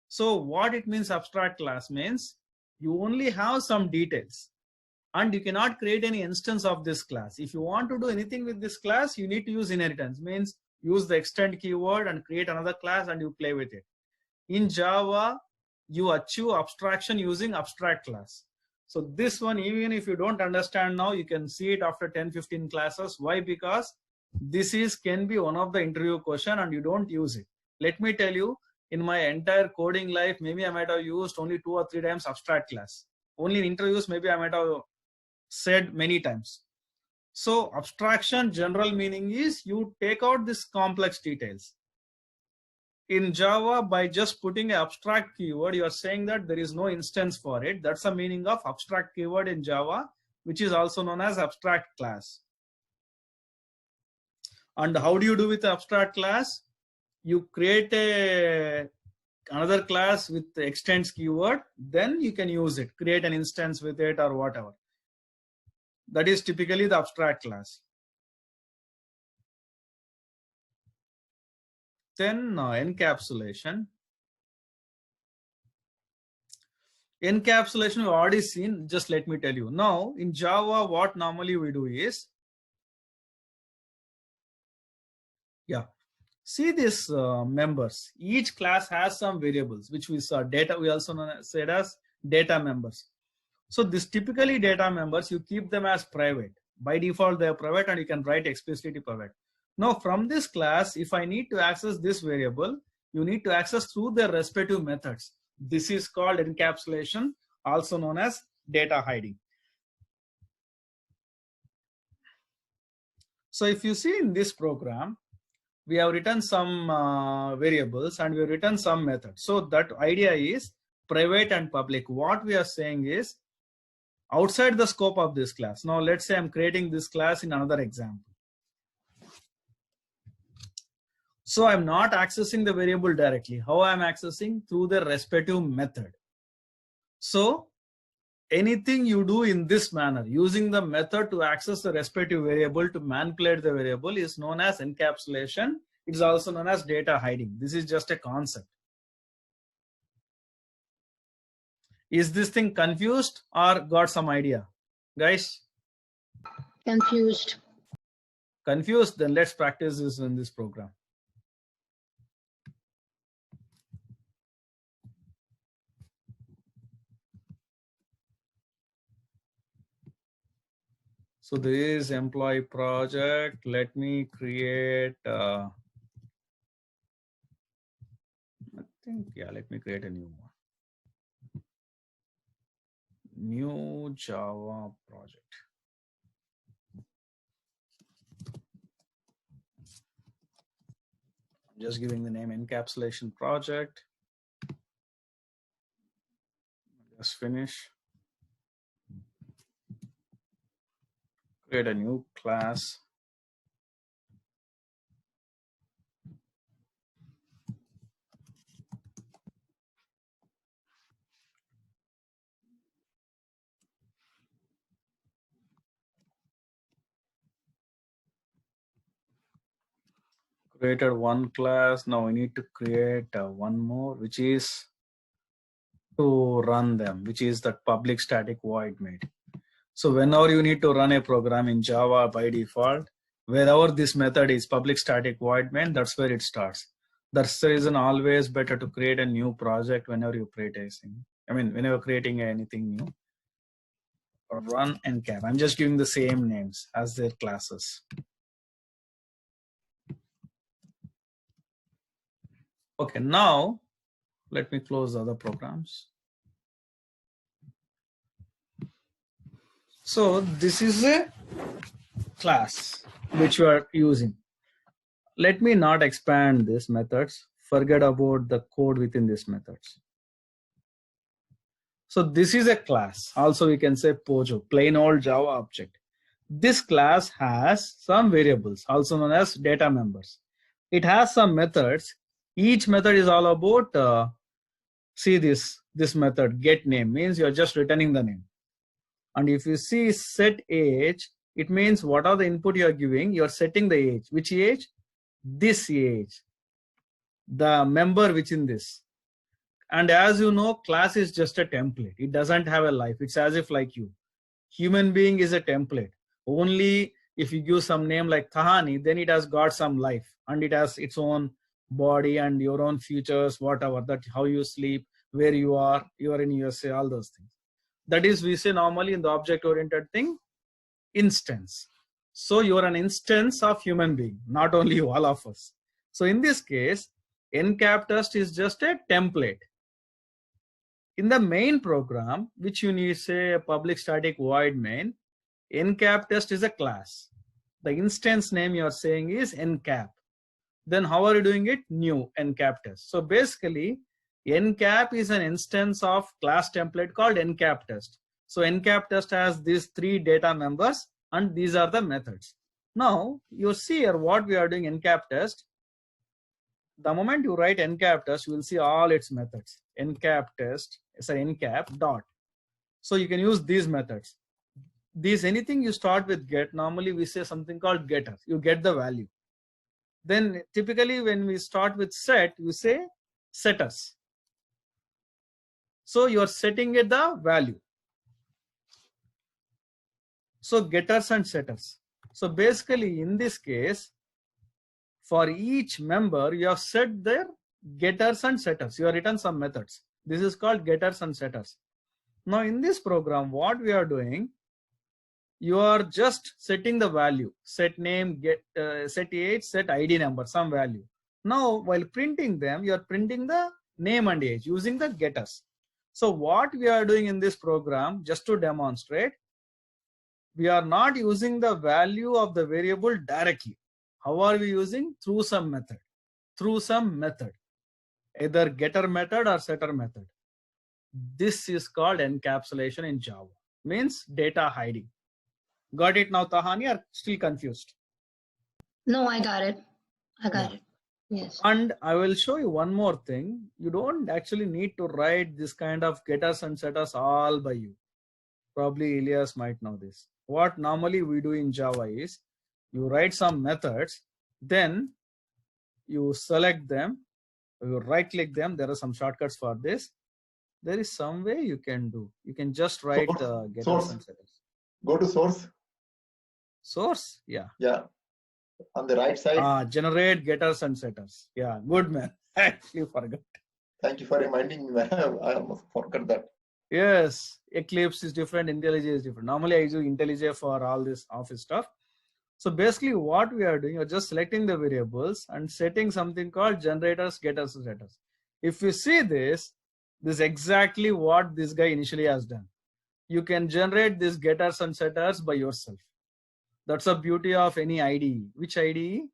So what it means, abstract class means you only have some details and you cannot create any instance of this class. If you want to do anything with this class, you need to use inheritance, means use the extend keyword and create another class and you play with it. In Java, you achieve abstraction using abstract class. So this one, even if you don't understand now, you can see it after 10-15 classes. Why? Because this can be one of the interview question and you don't use it. Let me tell you, in my entire coding life, maybe I might have used only 2 or 3 times abstract class. Only in interviews, maybe I might have said many times. So abstraction general meaning is you take out this complex details. In Java, by just putting an abstract keyword, you are saying that there is no instance for it. That's the meaning of abstract keyword in Java, which is also known as abstract class. And how do you do with the abstract class? You create another class with the extends keyword, then you can use it, create an instance with it or whatever. That is typically the abstract class. Then encapsulation. Encapsulation we've already seen, just let me tell you. Now in Java, what normally we do is, see this members. Each class has some variables, which we saw data. We also said as data members. So this typically data members, you keep them as private. By default, they are private and you can write explicitly private. Now from this class, if I need to access this variable, you need to access through their respective methods. This is called encapsulation, also known as data hiding. So if you see in this program, we have written some variables and we have written some methods. So that idea is private and public. What we are saying is outside the scope of this class. Now let's say I'm creating this class in another example. So I'm not accessing the variable directly. How I'm accessing? Through the respective method. So anything you do in this manner, using the method to access the respective variable to manipulate the variable, is known as encapsulation. It's also known as data hiding. This is just a concept. Is this thing confused or got some idea? Guys? Confused. Confused? Then let's practice this in this program. So this is employee project. Let me create, let me create a new one. New Java project. I'm just giving the name encapsulation project. Just finish. Create a new class. Created one class. Now we need to create one more, which is to run them, which is the public static void main. So whenever you need to run a program in Java by default, wherever this method is public static void main, that's where it starts. That's the reason always better to create a new project whenever you create anything. I mean, whenever creating anything new. Run encap. I'm just giving the same names as their classes. Okay, now let me close the other programs. So this is a class which we are using. Let me not expand these methods. Forget about the code within these methods. So this is a class. Also we can say Pojo, plain old Java object. This class has some variables, also known as data members. It has some methods. Each method is all about, see this method, get name, means you're just returning the name. And if you see set age, it means what are the input you're giving, you're setting the age. Which age? This age. The member within this. And as you know, class is just a template. It doesn't have a life. It's as if like you. Human being is a template. Only if you give some name like Tahani, then it has got some life. And it has its own body and your own features, whatever, that how you sleep, where you are in USA, all those things. That is, we say normally in the object-oriented thing, instance. So you are an instance of human being, not only you, all of us. So in this case, encap test is just a template. In the main program, which you need say a public static void main, encap test is a class. The instance name you are saying is encap. Then how are you doing it? New encap test. So basically, encap is an instance of class template called encap test. So encap test has these three data members and these are the methods. Now you see here what we are doing encap test. The moment you write encap test, you will see all its methods. Encap test, sorry, encap dot. So you can use these methods. These anything you start with get, normally we say something called getter. You get the value. Then typically when we start with set, we say setters. So you are setting it the value. So getters and setters. So basically in this case, for each member, you have set their getters and setters. You have written some methods. This is called getters and setters. Now in this program, what we are doing, you are just setting the value, set name, get set age, set ID number, some value. Now while printing them, you are printing the name and age using the getters. So what we are doing in this program, just to demonstrate, we are not using the value of the variable directly. How are we using? Through some method. Through some method. Either getter method or setter method. This is called encapsulation in Java. Means data hiding. Got it now, Tahani, or still confused? No, I got it. I got it. Yes. And I will show you one more thing. You don't actually need to write this kind of getters and setters all by you. Probably Elias might know this. What normally we do in Java is you write some methods, then you select them, you right click them. There are some shortcuts for this. There is some way you can do. You can just write getters and setters. Go to source. Source, yeah. Yeah. On the right side. Generate getters and setters. Yeah, good man. I actually forgot. Thank you for reminding me, man. I almost forgot that. Yes, Eclipse is different, IntelliJ is different. Normally I use IntelliJ for all this office stuff. So basically what we are doing, you're just selecting the variables and setting something called generators, getters, and setters. If you see this is exactly what this guy initially has done. You can generate these getters and setters by yourself. That's the beauty of any IDE. Which IDE?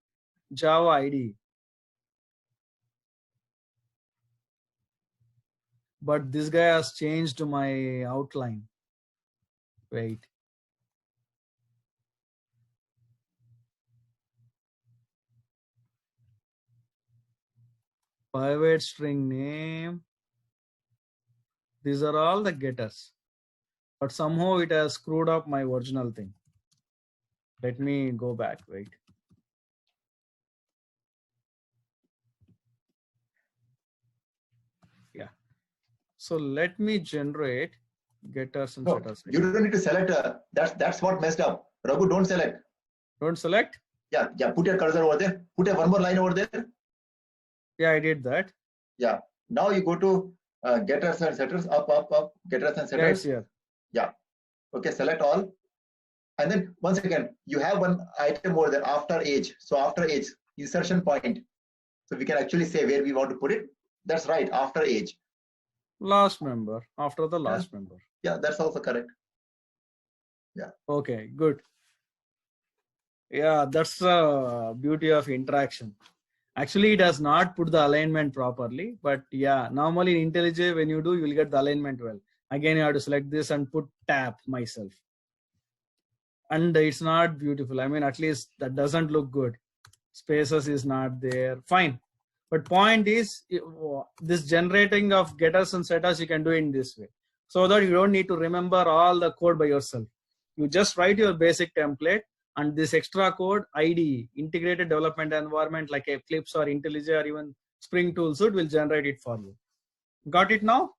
Java IDE. But this guy has changed my outline. Wait. Private string name. These are all the getters. But somehow it has screwed up my original thing. Let me go back. Wait. Yeah. So let me generate getters and setters. You don't need to select. That's what messed up. Raghu, don't select. Don't select? Yeah. Put your cursor over there. Put one more line over there. Yeah, I did that. Yeah. Now you go to getters and setters. Up. Getters and setters. Yeah, it's here. Yeah. Okay. Select all. And then once again, you have one item over there after age. So after age, insertion point. So we can actually say where we want to put it. That's right. After age. Last member. After the last member. Yeah, that's also correct. Yeah. Okay, good. Yeah, that's the beauty of interaction. Actually, it does not put the alignment properly, but yeah, normally in IntelliJ, when you do, you will get the alignment well. Again, you have to select this and put tab myself. And it's not beautiful. I mean, at least that doesn't look good. Spaces is not there. Fine. But point is, this generating of getters and setters, you can do it in this way. So that you don't need to remember all the code by yourself. You just write your basic template, and this extra code, IDE, integrated development environment like Eclipse or IntelliJ or even Spring Toolsuit will generate it for you. Got it now?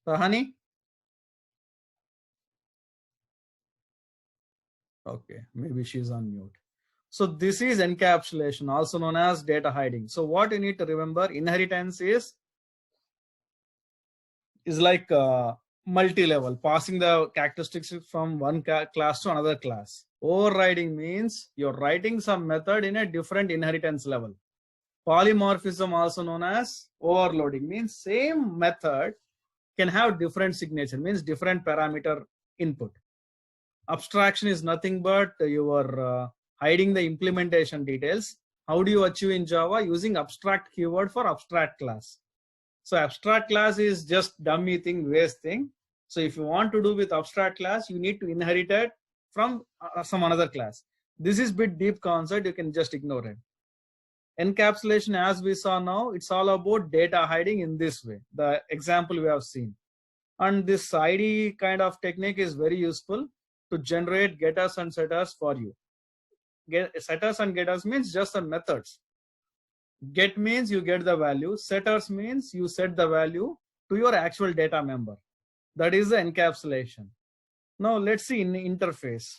Tahani? Okay, maybe she's on mute. So this is encapsulation, also known as data hiding. So what you need to remember, inheritance is like multi-level, passing the characteristics from one class to another class. Overriding means you're writing some method in a different inheritance level. Polymorphism, also known as overloading, means same method can have different signature, means different parameter input. Abstraction is nothing but you are hiding the implementation details. How do you achieve in Java? Using abstract keyword for abstract class. So abstract class is just dummy thing, waste thing. So if you want to do with abstract class, you need to inherit it from some another class. This is bit deep concept, you can just ignore it. Encapsulation, as we saw now, it's all about data hiding in this way, the example we have seen. And this IDE kind of technique is very useful to generate getters and setters for you. Setters and getters means just the methods. Get means you get the value. Setters means you set the value to your actual data member. That is the encapsulation. Now let's see in interface.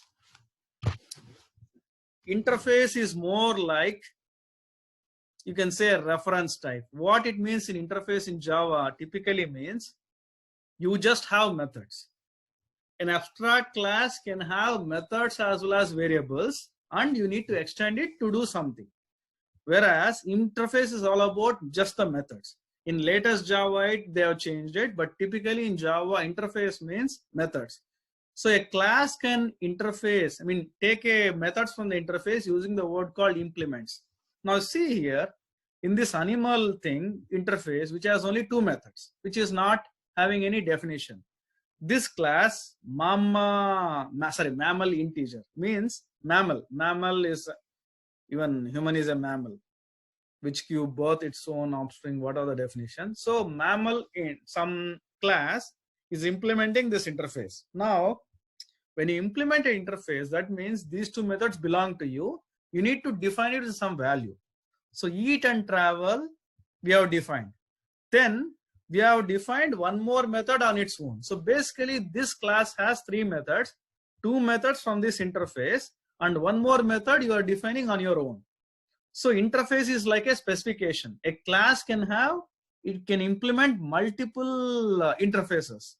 Interface is more like you can say a reference type. What it means in interface in Java typically means you just have methods. An abstract class can have methods as well as variables, and you need to extend it to do something. Whereas interface is all about just the methods. In latest Java 8, they have changed it, but typically in Java, interface means methods. So a class can interface, take a methods from the interface using the word called implements. Now see here, in this animal thing, interface, which has only 2 methods, which is not having any definition. This class, mammal integer, means mammal. Mammal is, even human is a mammal, which give birth its own offspring. What are the definitions? So mammal in some class is implementing this interface. Now, when you implement an interface, that means these 2 methods belong to you. You need to define it with some value. So eat and travel, we have defined. Then we have defined one more method on its own. So basically this class has 3 methods, 2 methods from this interface, and one more method you are defining on your own. So interface is like a specification. A class can implement multiple interfaces.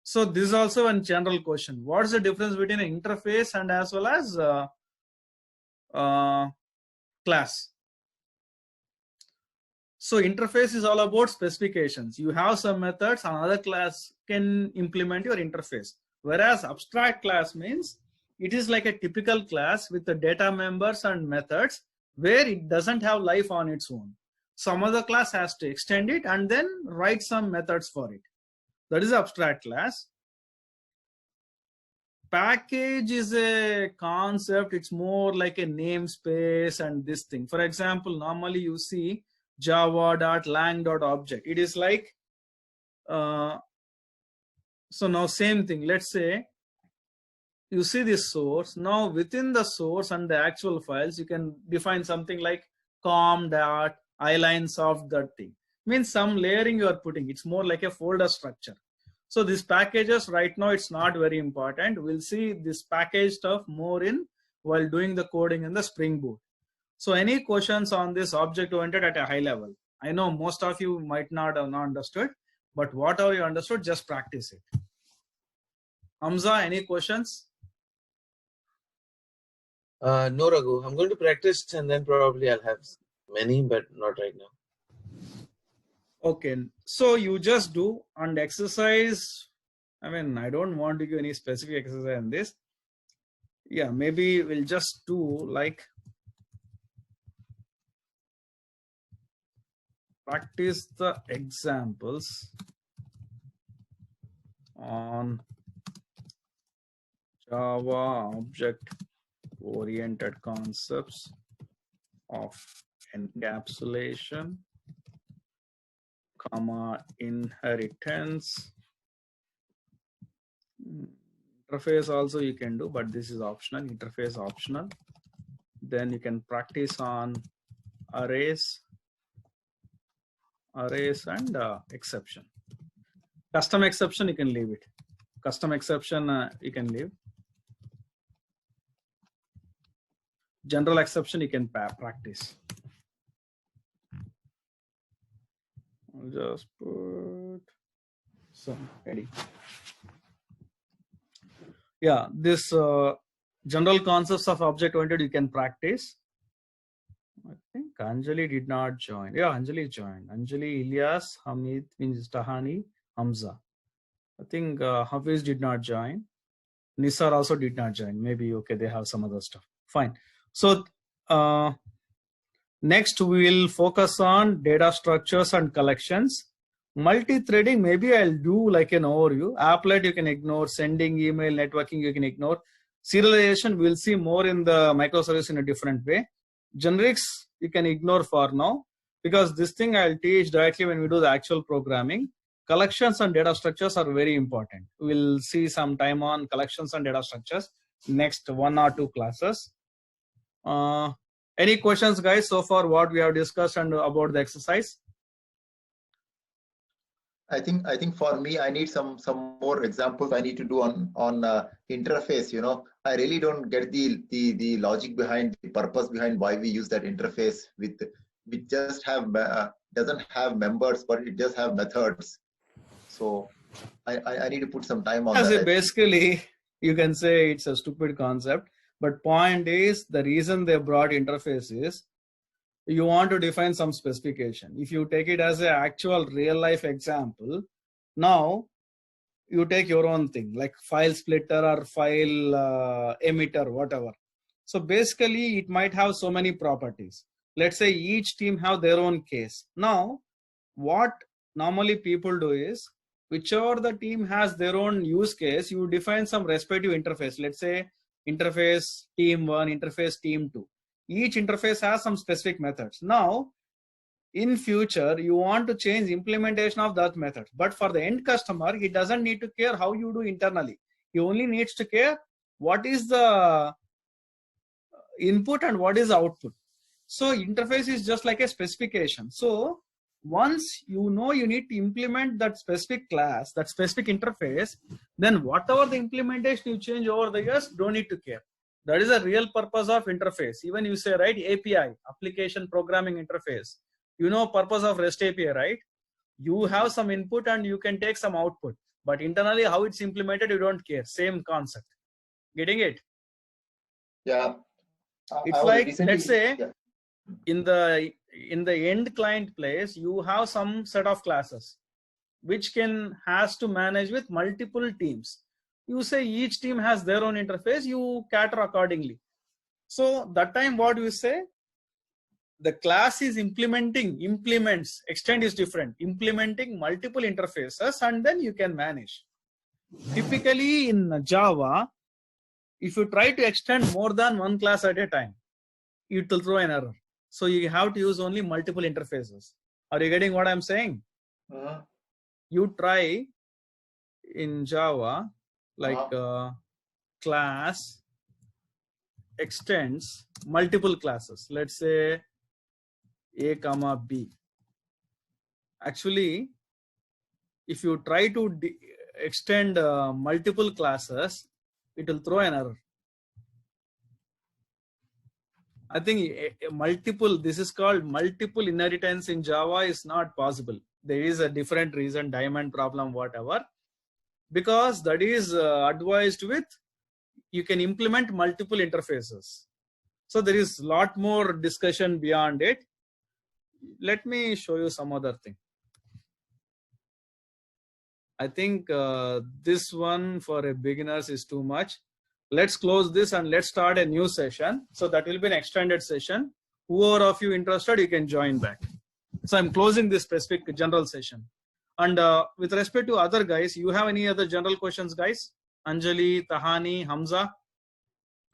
So this is also a general question. What is the difference between an interface and as well as class? So interface is all about specifications. You have some methods, another class can implement your interface. Whereas abstract class means it is like a typical class with the data members and methods where it doesn't have life on its own. Some other class has to extend it and then write some methods for it. That is abstract class. Package is a concept. It's more like a namespace and this thing. For example, normally you see java.lang.object. It is like, so now same thing. Let's say you see this source. Now within the source and the actual files, you can define something like com.ilines of that thing. Means some layering you are putting. It's more like a folder structure. So these packages right now, it's not very important. We'll see this package stuff more in while doing the coding in the Spring Boot. So any questions on this object oriented at a high level? I know most of you might not have not understood, but whatever you understood, just practice it. Hamza, any questions? No, Raghu. I'm going to practice and then probably I'll have many, but not right now. Okay, so you just do and exercise. I don't want to give any specific exercise in this. Yeah, maybe we'll just do like practice the examples on Java object-oriented concepts of encapsulation, inheritance. Interface also you can do, but this is optional. Interface optional. Then you can practice on arrays and exception. Custom exception you can leave it. Custom exception you can leave. General exception you can practice. I'll just put some heading. Yeah, this general concepts of object-oriented you can practice. I think Anjali did not join. Yeah, Anjali joined. Anjali, Ilyas, Hamid, means Tahani, Hamza. I think Hafiz did not join. Nisar also did not join. Maybe, okay, they have some other stuff. Fine. So next we will focus on data structures and collections. Multi-threading, maybe I'll do like an overview. Applet you can ignore. Sending, email, networking you can ignore. Serialization we'll see more in the microservice in a different way. Generics you can ignore for now because this thing I'll teach directly when we do the actual programming. Collections and data structures are very important. We'll see some time on collections and data structures next 1 or 2 classes. Any questions, guys, so far what we have discussed and about the exercise? I think for me, I need some more examples I need to do on interface. You know, I really don't get the logic behind, the purpose behind why we use that interface with, we just have doesn't have members, but it does have methods. So I need to put some time on that. Basically, you can say it's a stupid concept, but point is, the reason they brought interface is you want to define some specification. If you take it as an actual real life example, now you take your own thing like file splitter or file emitter, whatever. So basically it might have so many properties. Let's say each team have their own case. Now what normally people do is, whichever the team has their own use case, you define some respective interface. Let's say interface team 1, interface team 2. Each interface has some specific methods. Now, in future, you want to change implementation of that method. But for the end customer, he doesn't need to care how you do internally. He only needs to care what is the input and what is the output. So interface is just like a specification. So once you know you need to implement that specific class, that specific interface, then whatever the implementation you change over the years, don't need to care. That is a real purpose of interface. Even you say, right, API, application programming interface. You know purpose of REST API, right? You have some input and you can take some output. But internally, how it's implemented, you don't care. Same concept. Getting it? Yeah. It's like, let's say, in the end client place, you have some set of classes which has to manage with multiple teams. You say each team has their own interface, you cater accordingly. So that time what you say, the class is implements, extend is different, implementing multiple interfaces, and then you can manage. Typically in Java, if you try to extend more than one class at a time, it will throw an error. So you have to use only multiple interfaces. Are you getting what I'm saying? You try in Java, like class extends multiple classes. Let's say A comma B. Actually, if you try to extend multiple classes, it will throw an error. I think this is called multiple inheritance in Java is not possible. There is a different reason, diamond problem, whatever. Because that is advised with, you can implement multiple interfaces. So there is a lot more discussion beyond it. Let me show you some other thing. I think this one for a beginners is too much. Let's close this and let's start a new session. So that will be an extended session. Whoever of you interested, you can join back. So I'm closing this specific general session. And with respect to other guys, you have any other general questions, guys? Anjali, Tahani, Hamza?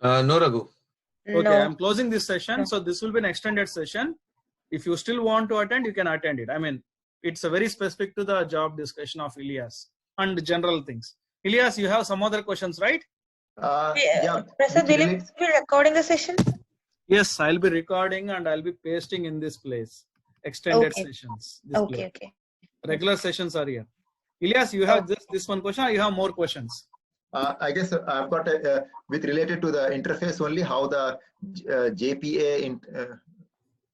No, Raghu. Okay, No. I'm closing this session. So this will be an extended session. If you still want to attend, you can attend it. I mean, it's a very specific to the job discussion of Ilyas and general things. Ilyas, you have some other questions, right? Yeah. Prasad, will you be recording the session? Yes, I'll be recording and I'll be pasting in this place. Extended sessions. This place. Okay. Regular sessions are here. Ilyas, you have this one question or you have more questions? I guess I've got with related to the interface only, how the JPA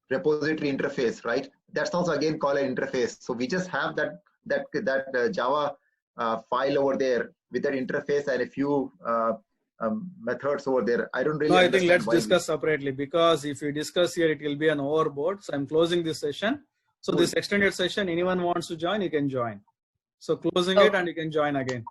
repository interface, right? That's also again called an interface. So we just have that Java file over there with that interface and a few methods over there. I don't really. No, I think let's discuss separately, because if you discuss here, it will be an overboard. So I'm closing this session. So this extended session, anyone wants to join, you can join. So closing it and you can join again.